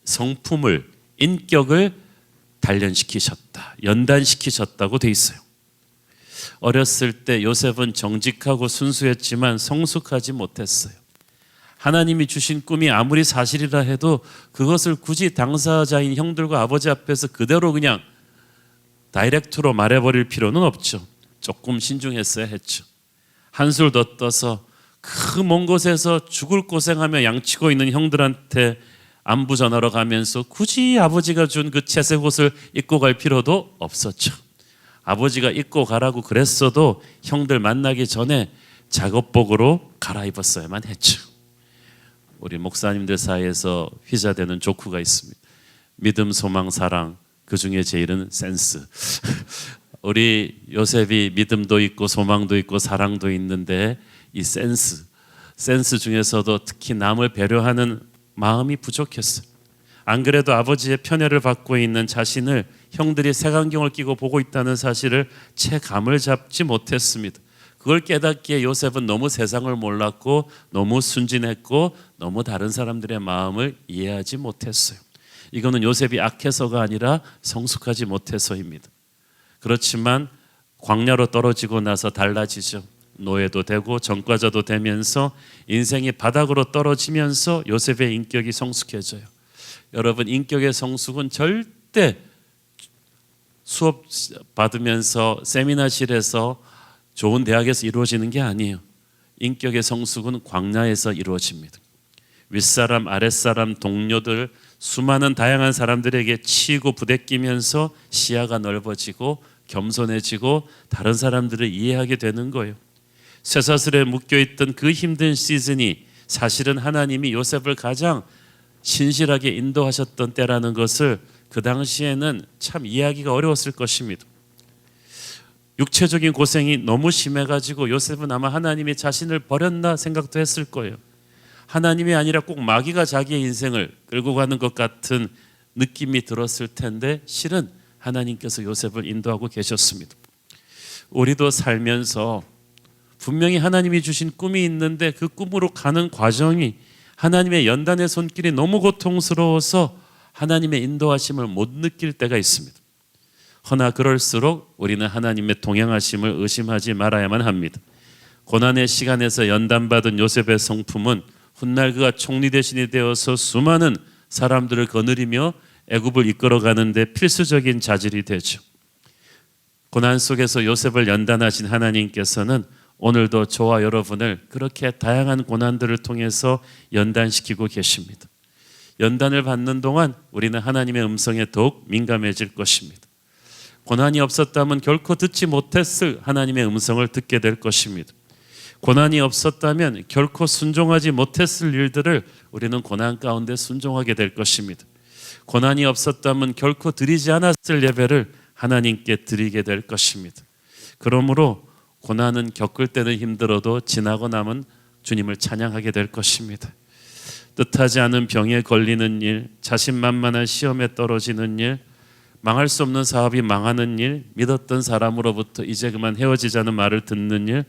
성품을, 인격을 단련시키셨다, 연단시키셨다고 돼 있어요. 어렸을 때 요셉은 정직하고 순수했지만 성숙하지 못했어요. 하나님이 주신 꿈이 아무리 사실이라 해도 그것을 굳이 당사자인 형들과 아버지 앞에서 그대로 그냥 다이렉트로 말해버릴 필요는 없죠. 조금 신중했어야 했죠. 한술 더 떠서 그 먼 곳에서 죽을 고생하며 양치고 있는 형들한테 안부 전하러 가면서 굳이 아버지가 준 그 채색 옷을 입고 갈 필요도 없었죠. 아버지가 입고 가라고 그랬어도 형들 만나기 전에 작업복으로 갈아입었어야만 했죠. 우리 목사님들 사이에서 휘자되는 조크가 있습니다. 믿음, 소망, 사랑, 그 중에 제일은 센스. 우리 요셉이 믿음도 있고 소망도 있고 사랑도 있는데 이 센스 중에서도 특히 남을 배려하는 마음이 부족했어요. 안 그래도 아버지의 편애를 받고 있는 자신을 형들이 색안경을 끼고 보고 있다는 사실을 채 감을 잡지 못했습니다. 그걸 깨닫기에 요셉은 너무 세상을 몰랐고 너무 순진했고 너무 다른 사람들의 마음을 이해하지 못했어요. 이거는 요셉이 악해서가 아니라 성숙하지 못해서입니다. 그렇지만 광야로 떨어지고 나서 달라지죠. 노예도 되고 전과자도 되면서 인생이 바닥으로 떨어지면서 요셉의 인격이 성숙해져요. 여러분, 인격의 성숙은 절대 수업 받으면서 세미나실에서 좋은 대학에서 이루어지는 게 아니에요. 인격의 성숙은 광야에서 이루어집니다. 윗사람, 아랫사람, 동료들, 수많은 다양한 사람들에게 치이고 부대끼면서 시야가 넓어지고 겸손해지고 다른 사람들을 이해하게 되는 거예요. 쇠사슬에 묶여있던 그 힘든 시즌이 사실은 하나님이 요셉을 가장 신실하게 인도하셨던 때라는 것을 그 당시에는 참 이해하기가 어려웠을 것입니다. 육체적인 고생이 너무 심해가지고 요셉은 아마 하나님이 자신을 버렸나 생각도 했을 거예요. 하나님이 아니라 꼭 마귀가 자기의 인생을 끌고 가는 것 같은 느낌이 들었을 텐데 실은 하나님께서 요셉을 인도하고 계셨습니다. 우리도 살면서 분명히 하나님이 주신 꿈이 있는데 그 꿈으로 가는 과정이 하나님의 연단의 손길이 너무 고통스러워서 하나님의 인도하심을 못 느낄 때가 있습니다. 허나 그럴수록 우리는 하나님의 동행하심을 의심하지 말아야만 합니다. 고난의 시간에서 연단받은 요셉의 성품은 훗날 그가 총리 대신이 되어서 수많은 사람들을 거느리며 애굽을 이끌어가는 데 필수적인 자질이 되죠. 고난 속에서 요셉을 연단하신 하나님께서는 오늘도 저와 여러분을 그렇게 다양한 고난들을 통해서 연단시키고 계십니다. 연단을 받는 동안 우리는 하나님의 음성에 더욱 민감해질 것입니다. 고난이 없었다면 결코 듣지 못했을 하나님의 음성을 듣게 될 것입니다. 고난이 없었다면 결코 순종하지 못했을 일들을 우리는 고난 가운데 순종하게 될 것입니다. 고난이 없었다면 결코 드리지 않았을 예배를 하나님께 드리게 될 것입니다. 그러므로 고난은 겪을 때는 힘들어도 지나고 나면 주님을 찬양하게 될 것입니다. 뜻하지 않은 병에 걸리는 일, 자신만만한 시험에 떨어지는 일, 망할 수 없는 사업이 망하는 일, 믿었던 사람으로부터 이제 그만 헤어지자는 말을 듣는 일,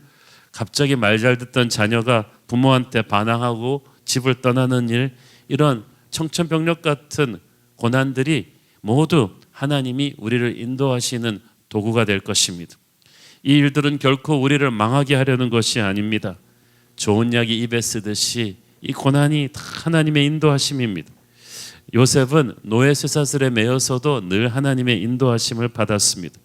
갑자기 말 잘 듣던 자녀가 부모한테 반항하고 집을 떠나는 일, 이런 청천벽력 같은 고난들이 모두 하나님이 우리를 인도하시는 도구가 될 것입니다. 이 일들은 결코 우리를 망하게 하려는 것이 아닙니다. 좋은 약이 입에 쓰듯이 이 고난이 다 하나님의 인도하심입니다. 요셉은 노예 쇠사슬에 매여서도 늘 하나님의 인도하심을 받았습니다.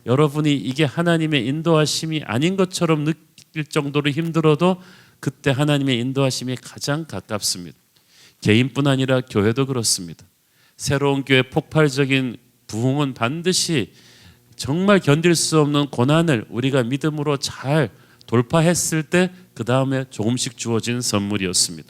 여러분이 이게 하나님의 인도하심이 아닌 것처럼 느낄 정도로 힘들어도 그때 하나님의 인도하심이 가장 가깝습니다. 개인뿐 아니라 교회도 그렇습니다. 새로운 교회 폭발적인 부흥은 반드시 정말 견딜 수 없는 고난을 우리가 믿음으로 잘 돌파했을 때 그 다음에 조금씩 주어진 선물이었습니다.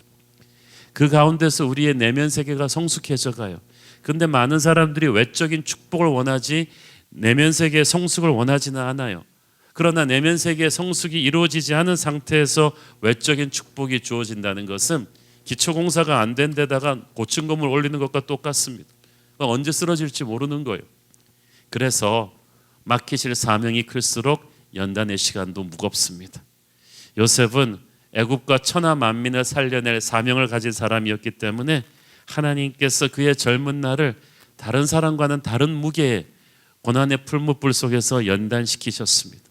그 가운데서 우리의 내면 세계가 성숙해져 가요. 그런데 많은 사람들이 외적인 축복을 원하지 내면 세계의 성숙을 원하지는 않아요. 그러나 내면 세계의 성숙이 이루어지지 않은 상태에서 외적인 축복이 주어진다는 것은 기초공사가 안 된 데다가 고층 건물 올리는 것과 똑같습니다. 언제 쓰러질지 모르는 거예요. 그래서 맡기실 사명이 클수록 연단의 시간도 무겁습니다. 요셉은 애굽과 천하 만민을 살려낼 사명을 가진 사람이었기 때문에 하나님께서 그의 젊은 날을 다른 사람과는 다른 무게의 고난의 풀무불 속에서 연단시키셨습니다.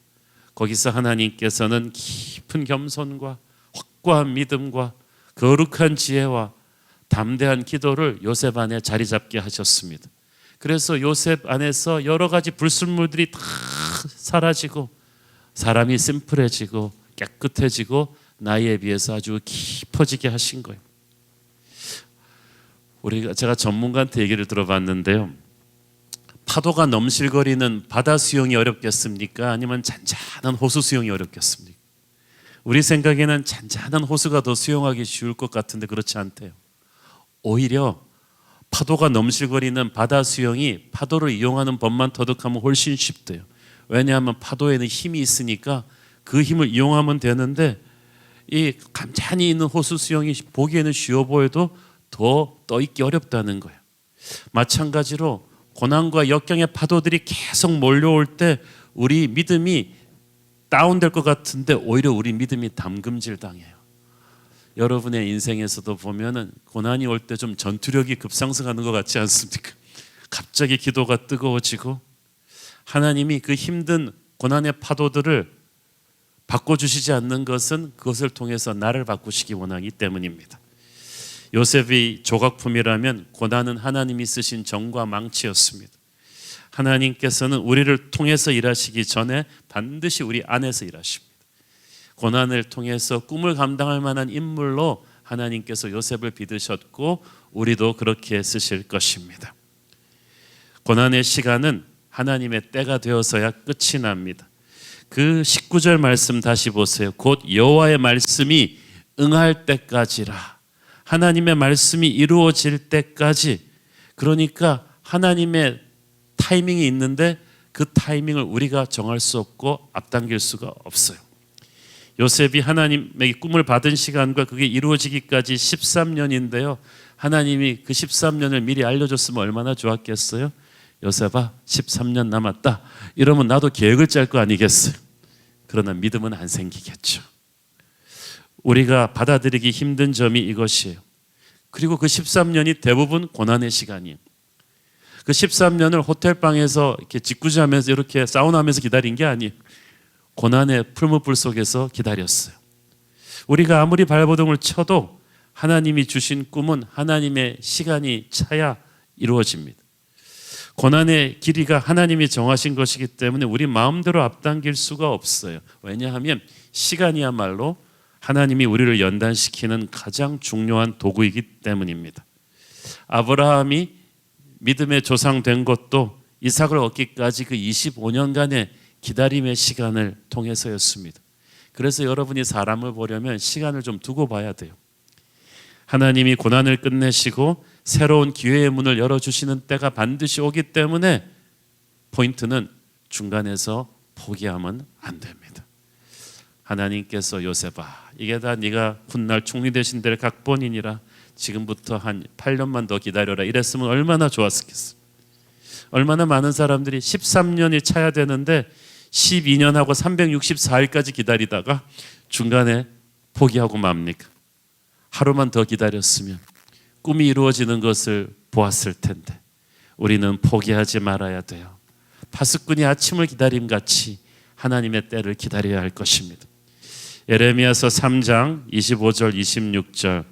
거기서 하나님께서는 깊은 겸손과 확고한 믿음과 거룩한 지혜와 담대한 기도를 요셉 안에 자리 잡게 하셨습니다. 그래서 요셉 안에서 여러 가지 불순물들이 다 사라지고 사람이 심플해지고 깨끗해지고 나이에 비해서 아주 깊어지게 하신 거예요. 제가 전문가한테 얘기를 들어봤는데요. 파도가 넘실거리는 바다 수영이 어렵겠습니까? 아니면 잔잔한 호수 수영이 어렵겠습니까? 우리 생각에는 잔잔한 호수가 더 수영하기 쉬울 것 같은데 그렇지 않대요. 오히려 파도가 넘실거리는 바다 수영이 파도를 이용하는 법만 터득하면 훨씬 쉽대요. 왜냐하면 파도에는 힘이 있으니까 그 힘을 이용하면 되는데 이 간단히 있는 호수 수영이 보기에는 쉬워 보여도 더 떠있기 어렵다는 거예요. 마찬가지로 고난과 역경의 파도들이 계속 몰려올 때 우리 믿음이 다운될 것 같은데 오히려 우리 믿음이 담금질 당해요. 여러분의 인생에서도 보면은 고난이 올 때 좀 전투력이 급상승하는 것 같지 않습니까? 갑자기 기도가 뜨거워지고 하나님이 그 힘든 고난의 파도들을 바꿔주시지 않는 것은 그것을 통해서 나를 바꾸시기 원하기 때문입니다. 요셉이 조각품이라면 고난은 하나님이 쓰신 정과 망치였습니다. 하나님께서는 우리를 통해서 일하시기 전에 반드시 우리 안에서 일하십니다. 고난을 통해서 꿈을 감당할 만한 인물로 하나님께서 요셉을 빚으셨고 우리도 그렇게 쓰실 것입니다. 고난의 시간은 하나님의 때가 되어서야 끝이 납니다. 그 19절 말씀 다시 보세요. 곧 여호와의 말씀이 응할 때까지라. 하나님의 말씀이 이루어질 때까지. 그러니까 하나님의 타이밍이 있는데 그 타이밍을 우리가 정할 수 없고 앞당길 수가 없어요. 요셉이 하나님에게 꿈을 받은 시간과 그게 이루어지기까지 13년인데요. 하나님이 그 13년을 미리 알려줬으면 얼마나 좋았겠어요? 요셉아 13년 남았다. 이러면 나도 계획을 짤 거 아니겠어요? 그러나 믿음은 안 생기겠죠. 우리가 받아들이기 힘든 점이 이것이에요. 그리고 그 13년이 대부분 고난의 시간이에요. 그 13년을 호텔방에서 이렇게 짓궂이하면서 이렇게 사우나하면서 기다린 게 아니에요. 고난의 풀무불 속에서 기다렸어요. 우리가 아무리 발버둥을 쳐도 하나님이 주신 꿈은 하나님의 시간이 차야 이루어집니다. 고난의 길이가 하나님이 정하신 것이기 때문에 우리 마음대로 앞당길 수가 없어요. 왜냐하면 시간이야말로 하나님이 우리를 연단시키는 가장 중요한 도구이기 때문입니다. 아브라함이 믿음의 조상 된 것도 이삭을 얻기까지 그 25년간의 기다림의 시간을 통해서였습니다. 그래서 여러분이 사람을 보려면 시간을 좀 두고 봐야 돼요. 하나님이 고난을 끝내시고 새로운 기회의 문을 열어주시는 때가 반드시 오기 때문에 포인트는 중간에서 포기하면 안 됩니다. 하나님께서 요셉아 이게 다 네가 훗날 총리 되신 데를 각본이니라 지금부터 한 8년만 더 기다려라 이랬으면 얼마나 좋았겠어. 얼마나 많은 사람들이 13년이 차야 되는데 12년하고 364일까지 기다리다가 중간에 포기하고 맙니까? 하루만 더 기다렸으면 꿈이 이루어지는 것을 보았을 텐데 우리는 포기하지 말아야 돼요. 파수꾼이 아침을 기다림같이 하나님의 때를 기다려야 할 것입니다. 예레미야서 3장 25절 26절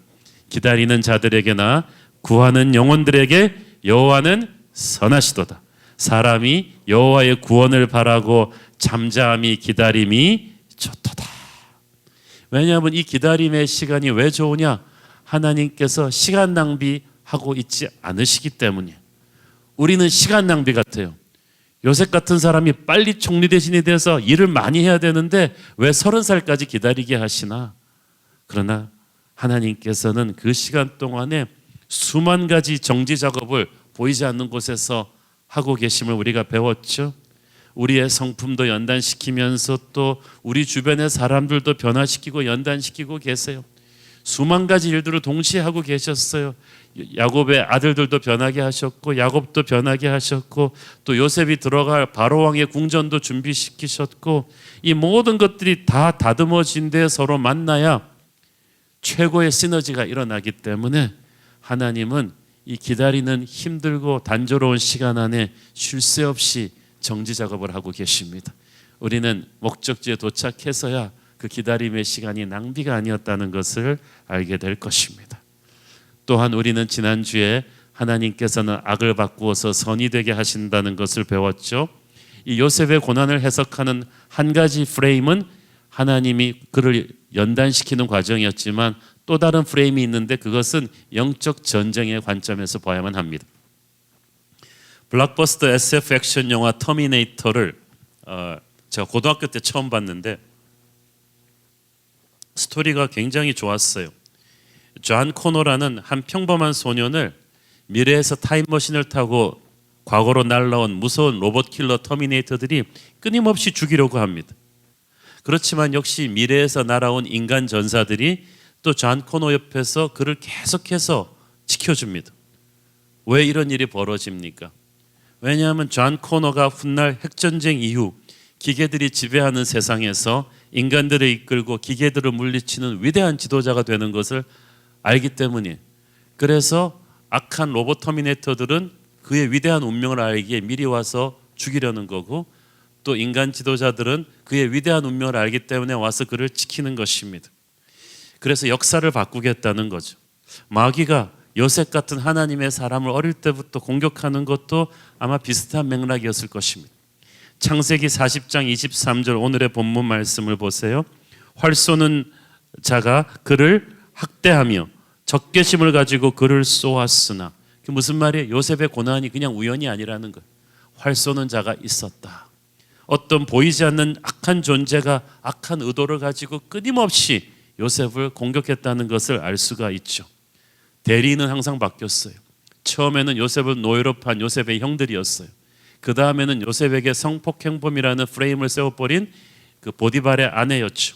기다리는 자들에게나 구하는 영혼들에게 여호와는 선하시도다. 사람이 여호와의 구원을 바라고 잠잠히 기다림이 좋도다. 왜냐하면 이 기다림의 시간이 왜 좋으냐? 하나님께서 시간 낭비하고 있지 않으시기 때문이에요. 우리는 시간 낭비 같아요. 요셉 같은 사람이 빨리 총리 대신이 돼서 일을 많이 해야 되는데 왜 30살까지 기다리게 하시나? 그러나 하나님께서는 그 시간 동안에 수만 가지 정지 작업을 보이지 않는 곳에서 하고 계심을 우리가 배웠죠. 우리의 성품도 연단시키면서 또 우리 주변의 사람들도 변화시키고 연단시키고 계세요. 수만 가지 일들을 동시에 하고 계셨어요. 야곱의 아들들도 변하게 하셨고 야곱도 변하게 하셨고 또 요셉이 들어갈 바로 왕의 궁전도 준비시키셨고 이 모든 것들이 다 다듬어진 데 서로 만나야 최고의 시너지가 일어나기 때문에 하나님은 이 기다리는 힘들고 단조로운 시간 안에 쉴 새 없이 정지 작업을 하고 계십니다. 우리는 목적지에 도착해서야 그 기다림의 시간이 낭비가 아니었다는 것을 알게 될 것입니다. 또한 우리는 지난주에 하나님께서는 악을 바꾸어서 선이 되게 하신다는 것을 배웠죠. 이 요셉의 고난을 해석하는 한 가지 프레임은 하나님이 그를 연단시키는 과정이었지만 또 다른 프레임이 있는데 그것은 영적 전쟁의 관점에서 봐야만 합니다. 블록버스터 SF 액션 영화 터미네이터를 제가 고등학교 때 처음 봤는데 스토리가 굉장히 좋았어요. 존 코너라는 한 평범한 소년을 미래에서 타임머신을 타고 과거로 날아온 무서운 로봇 킬러 터미네이터들이 끊임없이 죽이려고 합니다. 그렇지만 역시 미래에서 날아온 인간 전사들이 또 존 코너 옆에서 그를 계속해서 지켜줍니다. 왜 이런 일이 벌어집니까? 왜냐하면 존 코너가 훗날 핵전쟁 이후 기계들이 지배하는 세상에서 인간들을 이끌고 기계들을 물리치는 위대한 지도자가 되는 것을 알기 때문이에요. 그래서 악한 로봇 터미네이터들은 그의 위대한 운명을 알기에 미리 와서 죽이려는 거고 또 인간 지도자들은 그의 위대한 운명을 알기 때문에 와서 그를 지키는 것입니다. 그래서 역사를 바꾸겠다는 거죠. 마귀가 요셉 같은 하나님의 사람을 어릴 때부터 공격하는 것도 아마 비슷한 맥락이었을 것입니다. 창세기 40장 23절 오늘의 본문 말씀을 보세요. 활 쏘는 자가 그를 학대하며 적개심을 가지고 그를 쏘았으나 그게 무슨 말이에요? 요셉의 고난이 그냥 우연이 아니라는 거예요. 활 쏘는 자가 있었다. 어떤 보이지 않는 악한 존재가 악한 의도를 가지고 끊임없이 요셉을 공격했다는 것을 알 수가 있죠. 대리인은 항상 바뀌었어요. 처음에는 요셉을 노예로 판 요셉의 형들이었어요. 그 다음에는 요셉에게 성폭행범이라는 프레임을 세워버린 그 보디발의 아내였죠.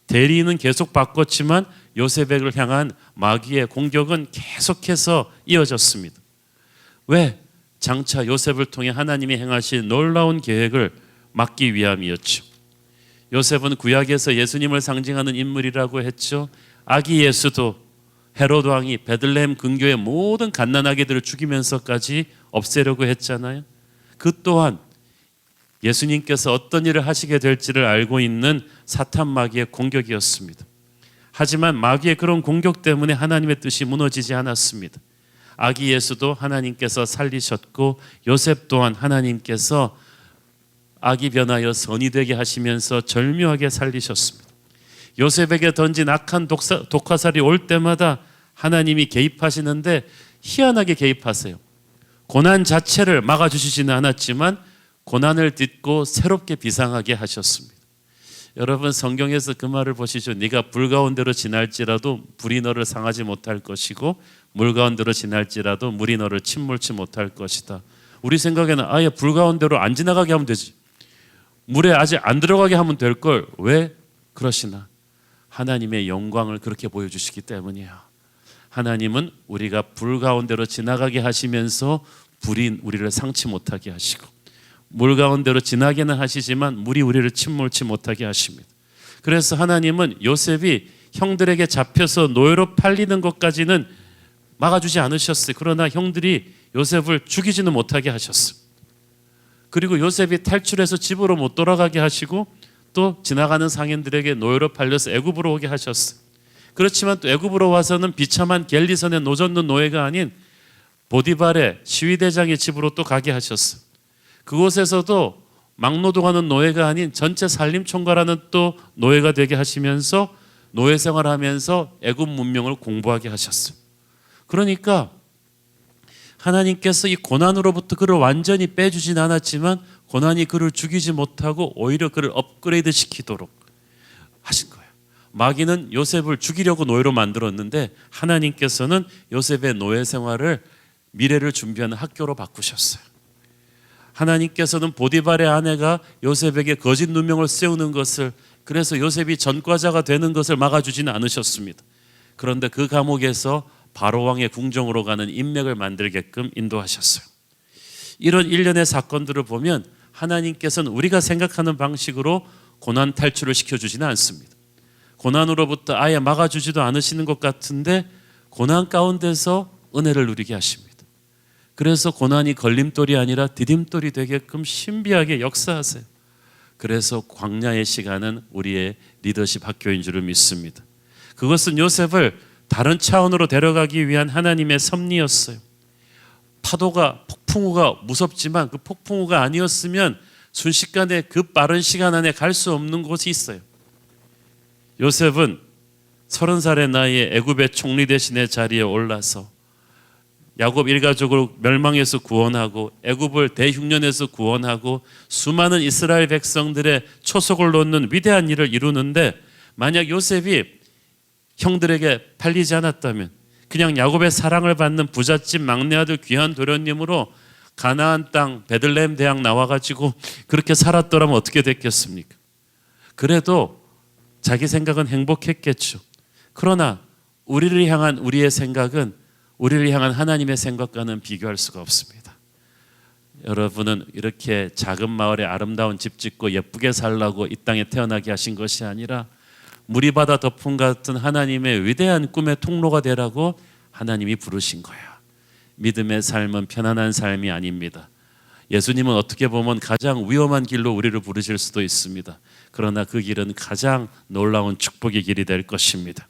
대리인은 계속 바꿨지만 요셉을 향한 마귀의 공격은 계속해서 이어졌습니다. 왜? 장차 요셉을 통해 하나님이 행하신 놀라운 계획을 막기 위함이었죠. 요셉은 구약에서 예수님을 상징하는 인물이라고 했죠. 아기 예수도 헤로드 왕이 베들레헴 근교의 모든 갓난아기들을 죽이면서까지 없애려고 했잖아요. 그 또한 예수님께서 어떤 일을 하시게 될지를 알고 있는 사탄 마귀의 공격이었습니다. 하지만 마귀의 그런 공격 때문에 하나님의 뜻이 무너지지 않았습니다. 아기 예수도 하나님께서 살리셨고 요셉 또한 하나님께서 악이 변하여 선이 되게 하시면서 절묘하게 살리셨습니다. 요셉에게 던진 악한 독화살이 올 때마다 하나님이 개입하시는데 희한하게 개입하세요. 고난 자체를 막아주시지는 않았지만 고난을 딛고 새롭게 비상하게 하셨습니다. 여러분 성경에서 그 말을 보시죠. 네가 불 가운데로 지날지라도 불이 너를 상하지 못할 것이고 물 가운데로 지날지라도 물이 너를 침몰치 못할 것이다. 우리 생각에는 아예 불 가운데로 안 지나가게 하면 되지. 물에 아직 안 들어가게 하면 될 걸 왜 그러시나? 하나님의 영광을 그렇게 보여주시기 때문이야. 하나님은 우리가 불 가운데로 지나가게 하시면서 불이 우리를 상치 못하게 하시고 물 가운데로 지나게는 하시지만 물이 우리를 침몰치 못하게 하십니다. 그래서 하나님은 요셉이 형들에게 잡혀서 노예로 팔리는 것까지는 막아주지 않으셨어요. 그러나 형들이 요셉을 죽이지는 못하게 하셨어요. 그리고 요셉이 탈출해서 집으로 못 돌아가게 하시고 또 지나가는 상인들에게 노예로 팔려서 애굽으로 오게 하셨어요. 그렇지만 또 애굽으로 와서는 비참한 겔리선의 노젓는 노예가 아닌 보디발의 시위대장의 집으로 또 가게 하셨어요. 그곳에서도 막노동하는 노예가 아닌 전체 산림총괄하는 또 노예가 되게 하시면서 노예 생활하면서 애굽 문명을 공부하게 하셨어요. 그러니까 하나님께서 이 고난으로부터 그를 완전히 빼주진 않았지만 고난이 그를 죽이지 못하고 오히려 그를 업그레이드 시키도록 하신 거예요. 마귀는 요셉을 죽이려고 노예로 만들었는데 하나님께서는 요셉의 노예 생활을 미래를 준비하는 학교로 바꾸셨어요. 하나님께서는 보디발의 아내가 요셉에게 거짓 누명을 세우는 것을, 그래서 요셉이 전과자가 되는 것을 막아주지는 않으셨습니다. 그런데 그 감옥에서 바로 왕의 궁정으로 가는 인맥을 만들게끔 인도하셨어요. 이런 일련의 사건들을 보면 하나님께서는 우리가 생각하는 방식으로 고난 탈출을 시켜주지는 않습니다. 고난으로부터 아예 막아주지도 않으시는 것 같은데 고난 가운데서 은혜를 누리게 하십니다. 그래서 고난이 걸림돌이 아니라 디딤돌이 되게끔 신비하게 역사하세요. 그래서 광야의 시간은 우리의 리더십 학교인 줄을 믿습니다. 그것은 요셉을 다른 차원으로 데려가기 위한 하나님의 섭리였어요. 파도가 폭풍우가 무섭지만 그 폭풍우가 아니었으면 순식간에 그 빠른 시간 안에 갈 수 없는 곳이 있어요. 요셉은 30살의 나이에 애굽의 총리 대신의 자리에 올라서 야곱 일가족을 멸망에서 구원하고 애굽을 대흉년에서 구원하고 수많은 이스라엘 백성들의 초석을 놓는 위대한 일을 이루는데, 만약 요셉이 형들에게 팔리지 않았다면, 그냥 야곱의 사랑을 받는 부잣집 막내 아들 귀한 도련님으로 가나안 땅 베들레헴 대학 나와가지고 그렇게 살았더라면 어떻게 됐겠습니까? 그래도 자기 생각은 행복했겠죠. 그러나 우리를 향한 우리의 생각은 우리를 향한 하나님의 생각과는 비교할 수가 없습니다. 여러분은 이렇게 작은 마을에 아름다운 집 짓고 예쁘게 살라고 이 땅에 태어나게 하신 것이 아니라 무리바다 덮음 같은 하나님의 위대한 꿈의 통로가 되라고 하나님이 부르신 거야. 믿음의 삶은 편안한 삶이 아닙니다. 예수님은 어떻게 보면 가장 위험한 길로 우리를 부르실 수도 있습니다. 그러나 그 길은 가장 놀라운 축복의 길이 될 것입니다.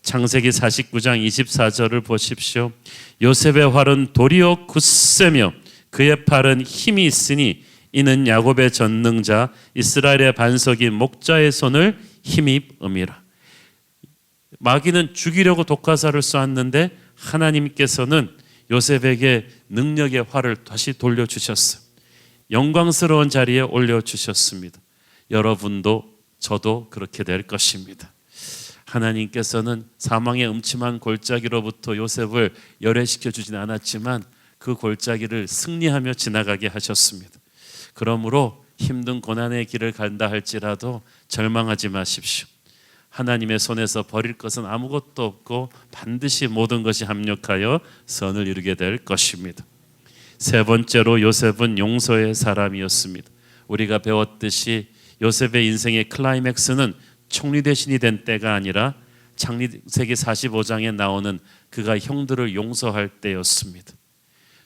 창세기 49장 24절을 보십시오. 요셉의 활은 도리어 굳세며 그의 팔은 힘이 있으니 이는 야곱의 전능자 이스라엘의 반석인 목자의 손을 힘입음이라. 마귀는 죽이려고 독가사를 쏘았는데 하나님께서는 요셉에게 능력의 활을 다시 돌려주셨어요. 영광스러운 자리에 올려주셨습니다. 여러분도 저도 그렇게 될 것입니다. 하나님께서는 사망의 음침한 골짜기로부터 요셉을 열애시켜 주진 않았지만 그 골짜기를 승리하며 지나가게 하셨습니다. 그러므로 힘든 고난의 길을 간다 할지라도 절망하지 마십시오. 하나님의 손에서 버릴 것은 아무것도 없고 반드시 모든 것이 합력하여 선을 이루게 될 것입니다. 세 번째로 요셉은 용서의 사람이었습니다. 우리가 배웠듯이 요셉의 인생의 클라이맥스는 총리 대신이 된 때가 아니라 창세기 45장에 나오는 그가 형들을 용서할 때였습니다.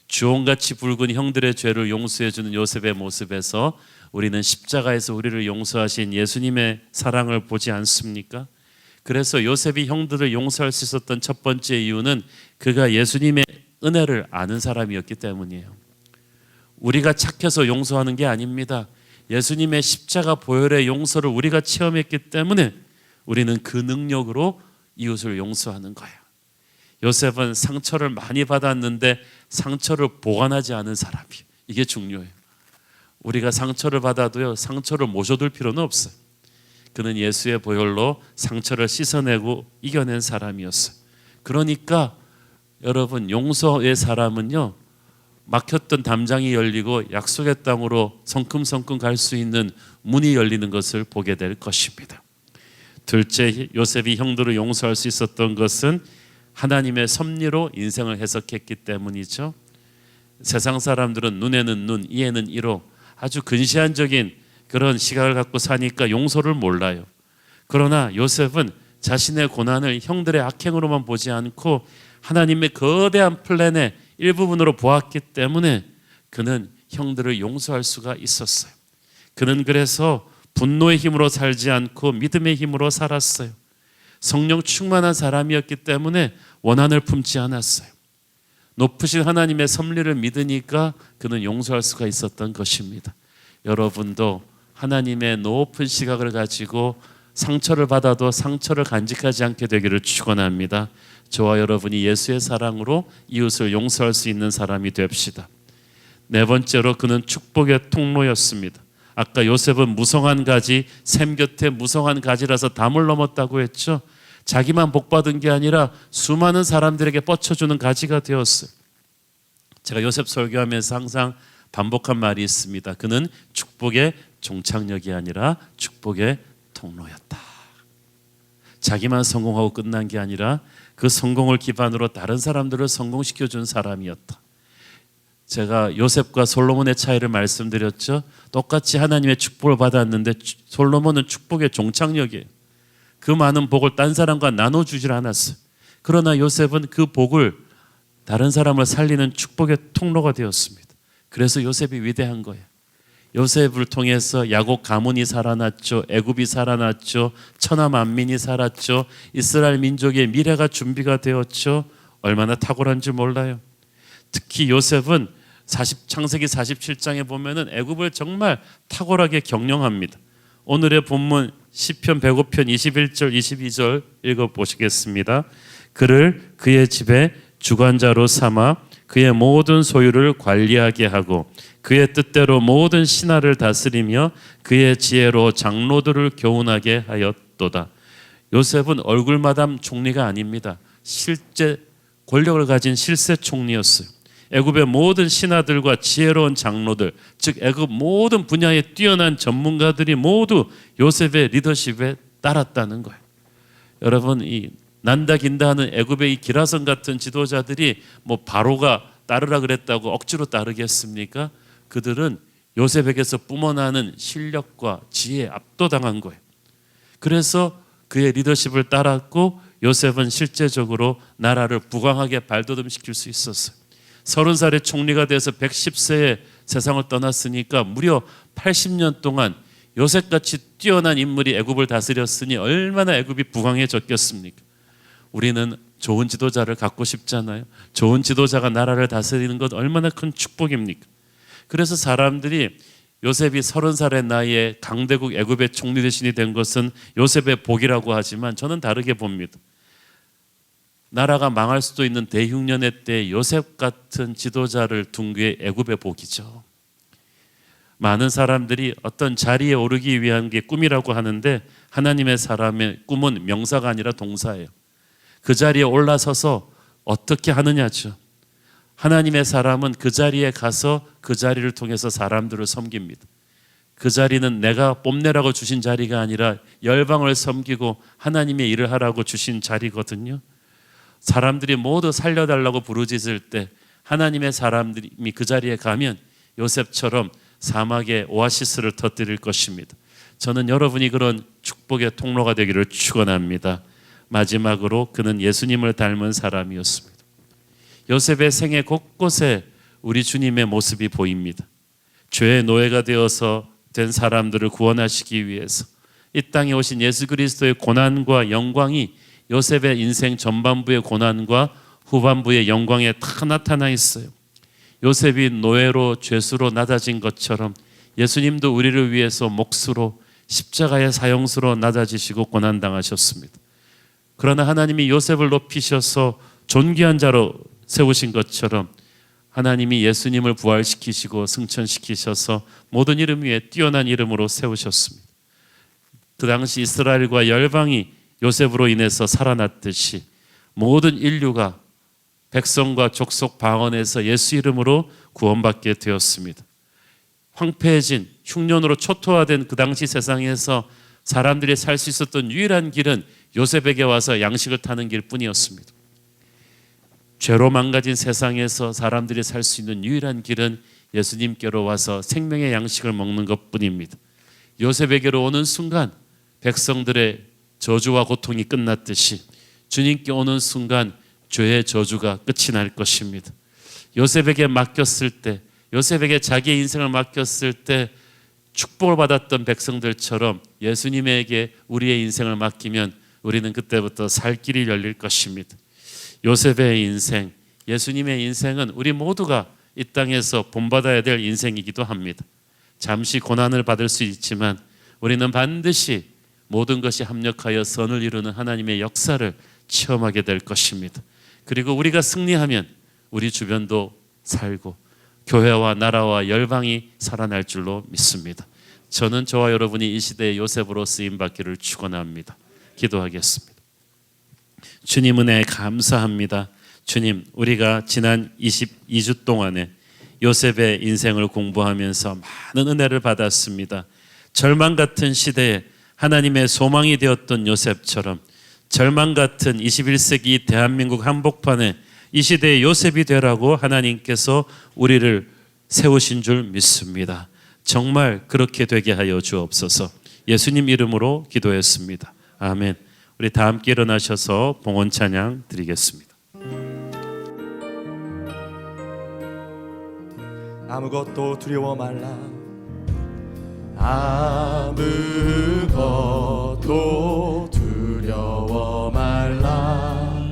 주홍같이 붉은 형들의 죄를 용서해주는 요셉의 모습에서 우리는 십자가에서 우리를 용서하신 예수님의 사랑을 보지 않습니까? 그래서 요셉이 형들을 용서할 수 있었던 첫 번째 이유는 그가 예수님의 은혜를 아는 사람이었기 때문이에요. 우리가 착해서 용서하는 게 아닙니다. 예수님의 십자가 보혈의 용서를 우리가 체험했기 때문에 우리는 그 능력으로 이웃을 용서하는 거예요. 요셉은 상처를 많이 받았는데 상처를 보관하지 않은 사람이에요. 이게 중요해요. 우리가 상처를 받아도요, 상처를 모셔둘 필요는 없어요. 그는 예수의 보혈로 상처를 씻어내고 이겨낸 사람이었어요. 그러니까 여러분, 용서의 사람은요, 막혔던 담장이 열리고 약속의 땅으로 성큼성큼 갈 수 있는 문이 열리는 것을 보게 될 것입니다. 둘째, 요셉이 형들을 용서할 수 있었던 것은 하나님의 섭리로 인생을 해석했기 때문이죠. 세상 사람들은 눈에는 눈, 이에는 이로 아주 근시안적인 그런 시각을 갖고 사니까 용서를 몰라요. 그러나 요셉은 자신의 고난을 형들의 악행으로만 보지 않고 하나님의 거대한 플랜의 일부분으로 보았기 때문에 그는 형들을 용서할 수가 있었어요. 그는 그래서 분노의 힘으로 살지 않고 믿음의 힘으로 살았어요. 성령 충만한 사람이었기 때문에 원한을 품지 않았어요. 높으신 하나님의 섭리를 믿으니까 그는 용서할 수가 있었던 것입니다. 여러분도 하나님의 높은 시각을 가지고 상처를 받아도 상처를 간직하지 않게 되기를 축원합니다. 저와 여러분이 예수의 사랑으로 이웃을 용서할 수 있는 사람이 됩시다. 네 번째로 그는 축복의 통로였습니다. 아까 요셉은 무성한 가지, 샘 곁에 무성한 가지라서 담을 넘었다고 했죠. 자기만 복받은 게 아니라 수많은 사람들에게 뻗쳐주는 가지가 되었어요. 제가 요셉 설교하면서 항상 반복한 말이 있습니다. 그는 축복의 종착역이 아니라 축복의 통로였다. 자기만 성공하고 끝난 게 아니라 그 성공을 기반으로 다른 사람들을 성공시켜 준 사람이었다. 제가 요셉과 솔로몬의 차이를 말씀드렸죠. 똑같이 하나님의 축복을 받았는데 솔로몬은 축복의 종착역이에요. 그 많은 복을 딴 사람과 나눠주질 않았어요. 그러나 요셉은 그 복을 다른 사람을 살리는 축복의 통로가 되었습니다. 그래서 요셉이 위대한 거예요. 요셉을 통해서 야곱 가문이 살아났죠. 애굽이 살아났죠. 천하 만민이 살았죠. 이스라엘 민족의 미래가 준비가 되었죠. 얼마나 탁월한 줄 몰라요. 특히 요셉은 창세기 47장에 보면은 애굽을 정말 탁월하게 경영합니다. 오늘의 본문 시편 105편 21절 22절 읽어보시겠습니다. 그를 그의 집에 주관자로 삼아 그의 모든 소유를 관리하게 하고 그의 뜻대로 모든 신하를 다스리며 그의 지혜로 장로들을 교훈하게 하였도다. 요셉은 얼굴마담 총리가 아닙니다. 실제 권력을 가진 실세 총리였어요. 애굽의 모든 신하들과 지혜로운 장로들, 즉 애굽 모든 분야에 뛰어난 전문가들이 모두 요셉의 리더십에 따랐다는 거예요. 여러분, 이 난다 긴다 하는 애굽의 이 기라성 같은 지도자들이 뭐 바로가 따르라 그랬다고 억지로 따르겠습니까? 그들은 요셉에게서 뿜어나는 실력과 지혜에 압도당한 거예요. 그래서 그의 리더십을 따랐고 요셉은 실제적으로 나라를 부강하게 발돋움시킬 수 있었어요. 30살의 총리가 돼서 110세에 세상을 떠났으니까 무려 80년 동안 요셉같이 뛰어난 인물이 애굽을 다스렸으니 얼마나 애굽이 부강해졌겠습니까? 우리는 좋은 지도자를 갖고 싶잖아요. 좋은 지도자가 나라를 다스리는 것 얼마나 큰 축복입니까? 그래서 사람들이 요셉이 30살의 나이에 강대국 애굽의 총리 대신이 된 것은 요셉의 복이라고 하지만 저는 다르게 봅니다. 나라가 망할 수도 있는 대흉년의 때 요셉 같은 지도자를 둔 게 애굽의 복이죠. 많은 사람들이 어떤 자리에 오르기 위한 게 꿈이라고 하는데 하나님의 사람의 꿈은 명사가 아니라 동사예요. 그 자리에 올라서서 어떻게 하느냐죠. 하나님의 사람은 그 자리에 가서 그 자리를 통해서 사람들을 섬깁니다. 그 자리는 내가 뽐내라고 주신 자리가 아니라 열방을 섬기고 하나님의 일을 하라고 주신 자리거든요. 사람들이 모두 살려달라고 부르짖을 때 하나님의 사람들이 그 자리에 가면 요셉처럼 사막에 오아시스를 터뜨릴 것입니다. 저는 여러분이 그런 축복의 통로가 되기를 축원합니다. 마지막으로 그는 예수님을 닮은 사람이었습니다. 요셉의 생애 곳곳에 우리 주님의 모습이 보입니다. 죄의 노예가 되어서 된 사람들을 구원하시기 위해서 이 땅에 오신 예수 그리스도의 고난과 영광이 요셉의 인생 전반부의 고난과 후반부의 영광에 다 나타나 있어요. 요셉이 노예로 죄수로 낮아진 것처럼 예수님도 우리를 위해서 몫으로 십자가의 사형수로 낮아지시고 고난당하셨습니다. 그러나 하나님이 요셉을 높이셔서 존귀한 자로 세우신 것처럼 하나님이 예수님을 부활시키시고 승천시키셔서 모든 이름 위에 뛰어난 이름으로 세우셨습니다. 그 당시 이스라엘과 열방이 요셉으로 인해서 살아났듯이 모든 인류가 백성과 족속 방언에서 예수 이름으로 구원받게 되었습니다. 황폐해진 흉년으로 초토화된 그 당시 세상에서 사람들이 살 수 있었던 유일한 길은 요셉에게 와서 양식을 타는 길뿐이었습니다. 죄로 망가진 세상에서 사람들이 살 수 있는 유일한 길은 예수님께로 와서 생명의 양식을 먹는 것뿐입니다. 요셉에게로 오는 순간 백성들의 저주와 고통이 끝났듯이 주님께 오는 순간 죄의 저주가 끝이 날 것입니다. 요셉에게 맡겼을 때, 요셉에게 자기의 인생을 맡겼을 때 축복을 받았던 백성들처럼 예수님에게 우리의 인생을 맡기면 우리는 그때부터 살 길이 열릴 것입니다. 요셉의 인생, 예수님의 인생은 우리 모두가 이 땅에서 본받아야 될 인생이기도 합니다. 잠시 고난을 받을 수 있지만 우리는 반드시 모든 것이 합력하여 선을 이루는 하나님의 역사를 체험하게 될 것입니다. 그리고 우리가 승리하면 우리 주변도 살고 교회와 나라와 열방이 살아날 줄로 믿습니다. 저는 저와 여러분이 이 시대의 요셉으로 쓰임받기를 축원합니다. 기도하겠습니다. 주님 은혜 감사합니다. 주님, 우리가 지난 22주 동안에 요셉의 인생을 공부하면서 많은 은혜를 받았습니다. 절망 같은 시대에 하나님의 소망이 되었던 요셉처럼 절망 같은 21세기 대한민국 한복판에 이 시대의 요셉이 되라고 하나님께서 우리를 세우신 줄 믿습니다. 정말 그렇게 되게 하여 주옵소서. 예수님 이름으로 기도했습니다. 아멘. 우리 다 함께 일어나셔서 봉헌 찬양 드리겠습니다. 아무것도 두려워 말라. 아무것도 두려워 말라.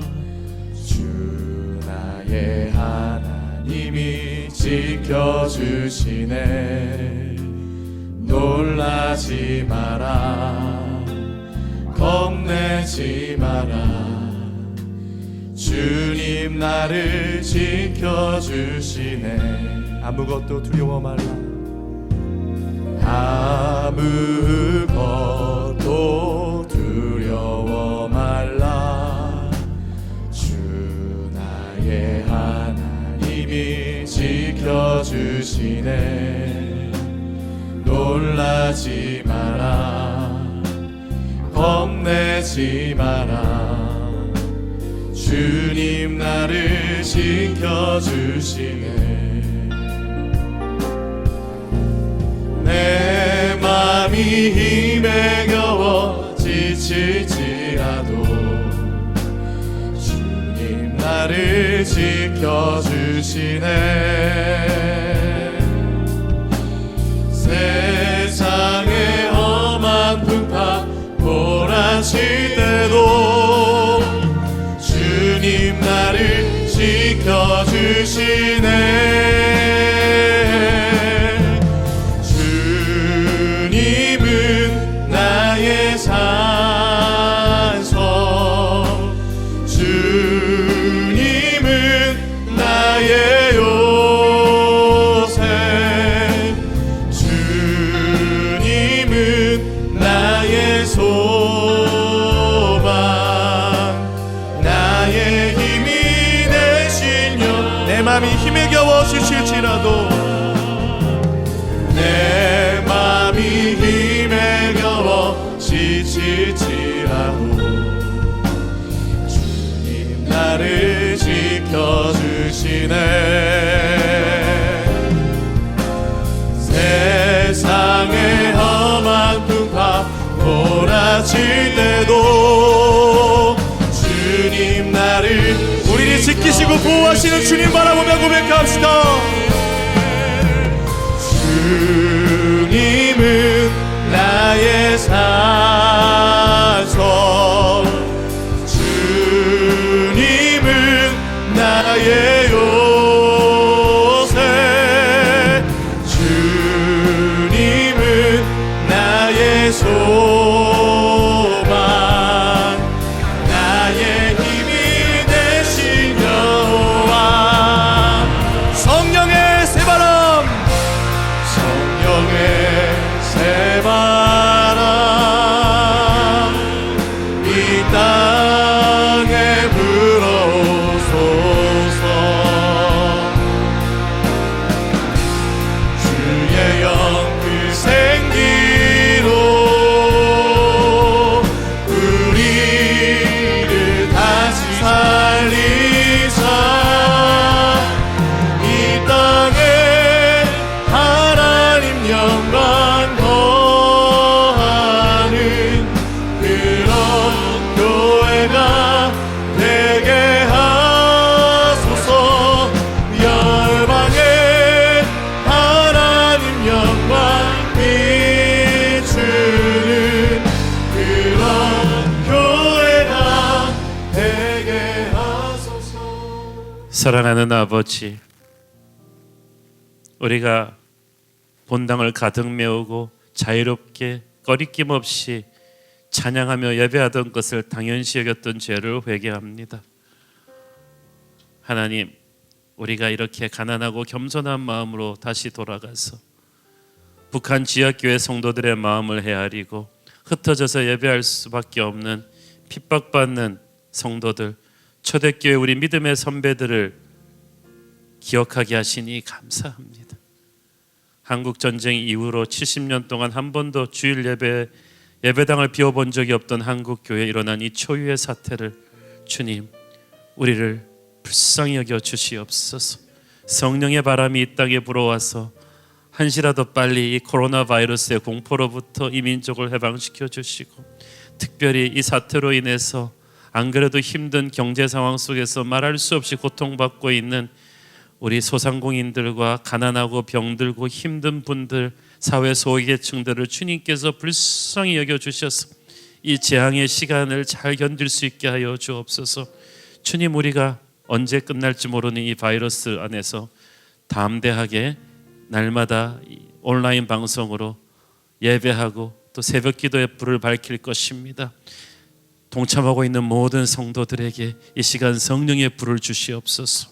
주 나의 하나님이 지켜주시네. 놀라지 마라. 겁내지 마라. 주님 나를 지켜주시네. 아무것도 두려워 말라. 아무것도 두려워 말라. 주 나의 하나님이 지켜주시네. 놀라지 마라. 겁내지 마라. 주님 나를 지켜주시네. 내 맘이 힘에 겨워 지칠지라도 주님 나를 지켜주시네. 세상의 험한 풍파 몰아칠 때도 주님 나를 지켜주시네. 주님은 나의 산성, 주님은 나의 요새, 주님은 나의 소망, 나의 힘이 되신 여. 내 맘이 힘에 겨워 지칠지라도, 내 맘이 힘에 겨워 지칠지라도 주님 나를 지켜주시네. 세상의 험한 풍파 몰아칠 때도 주님 나를, 우리를 지키시고 보호하시는 주님 바라보며 고백합시다. 주님은 나의 산성, 주님은 나의 요새, 주님은 나의 소망, 나의 힘이 되신 여호와. 성령의 새바람, 성령의 새바람 이 땅에 불어오소서. 주의 영 그 생기로 우리를 다시 살리사. 이 땅에 하나님 영광 거하는 그런 교회가 되게 하소서. 열방에 하나님 영광 비추는 그런 교회가 되게 하소서. 사랑하는 아버지, 우리가 본당을 가득 메우고 자유롭게 꺼리낌 없이 찬양하며 예배하던 것을 당연시 여겼던 죄를 회개합니다. 하나님, 우리가 이렇게 가난하고 겸손한 마음으로 다시 돌아가서 북한 지역교회 성도들의 마음을 헤아리고 흩어져서 예배할 수밖에 없는 핍박받는 성도들, 초대교회 우리 믿음의 선배들을 기억하게 하시니 감사합니다. 한국 전쟁 이후로 70년 동안 한 번도 주일 예배 예배당을 비워본 적이 없던 한국 교회에 일어난 이 초유의 사태를 주님 우리를 불쌍히 여겨 주시옵소서. 성령의 바람이 이 땅에 불어와서 한시라도 빨리 이 코로나 바이러스의 공포로부터 이 민족을 해방시켜 주시고, 특별히 이 사태로 인해서 안 그래도 힘든 경제 상황 속에서 말할 수 없이 고통받고 있는 우리 소상공인들과 가난하고 병들고 힘든 분들, 사회 소외계층들을 주님께서 불쌍히 여겨주셔서 이 재앙의 시간을 잘 견딜 수 있게 하여 주옵소서. 주님, 우리가 언제 끝날지 모르는 이 바이러스 안에서 담대하게 날마다 온라인 방송으로 예배하고 또 새벽 기도의 불을 밝힐 것입니다. 동참하고 있는 모든 성도들에게 이 시간 성령의 불을 주시옵소서.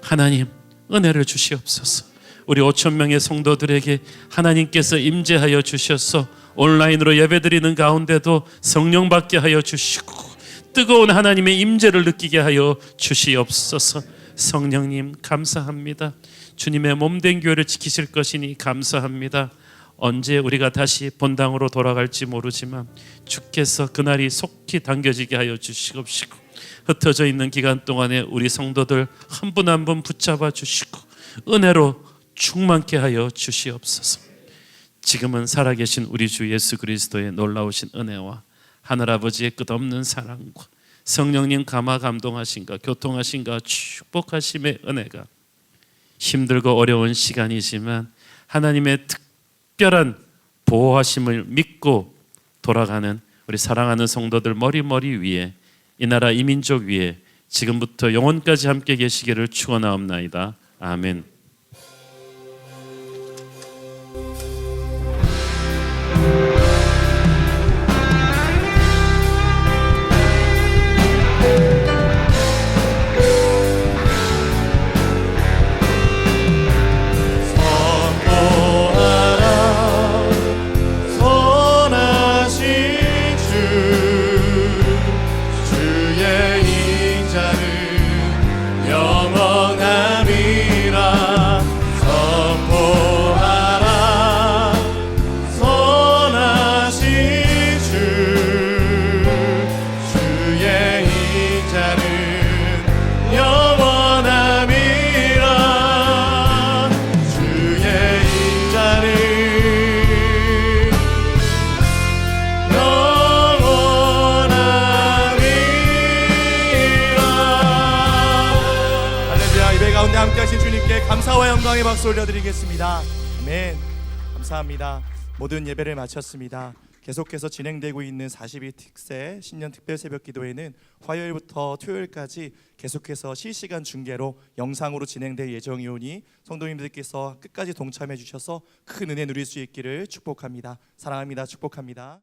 하나님 은혜를 주시옵소서. 우리 5천 명의 성도들에게 하나님께서 임재하여 주셔서 온라인으로 예배드리는 가운데도 성령 받게 하여 주시고 뜨거운 하나님의 임재를 느끼게 하여 주시옵소서. 성령님 감사합니다. 주님의 몸된 교회를 지키실 것이니 감사합니다. 언제 우리가 다시 본당으로 돌아갈지 모르지만 주께서 그날이 속히 당겨지게 하여 주시옵시고, 흩어져 있는 기간 동안에 우리 성도들 한 분 한 분 붙잡아 주시고 은혜로 충만케 하여 주시옵소서. 지금은 살아계신 우리 주 예수 그리스도의 놀라우신 은혜와 하늘아버지의 끝없는 사랑과 성령님 감화 감동하신가 교통하신가 축복하심의 은혜가 힘들고 어려운 시간이지만 하나님의 특별한 보호하심을 믿고 돌아가는 우리 사랑하는 성도들 머리 위에, 이 나라 이 민족 위에 지금부터 영원까지 함께 계시기를 축원하옵나이다. 아멘. 가운데 함께 하신 주님께 감사와 영광의 박수 올려드리겠습니다. 아멘. 감사합니다. 모든 예배를 마쳤습니다. 계속해서 진행되고 있는 42 특세 신년 특별 새벽 기도회는 화요일부터 토요일까지 계속해서 실시간 중계로 영상으로 진행될 예정이오니 성도님들께서 끝까지 동참해 주셔서 큰 은혜 누릴 수 있기를 축복합니다. 사랑합니다. 축복합니다.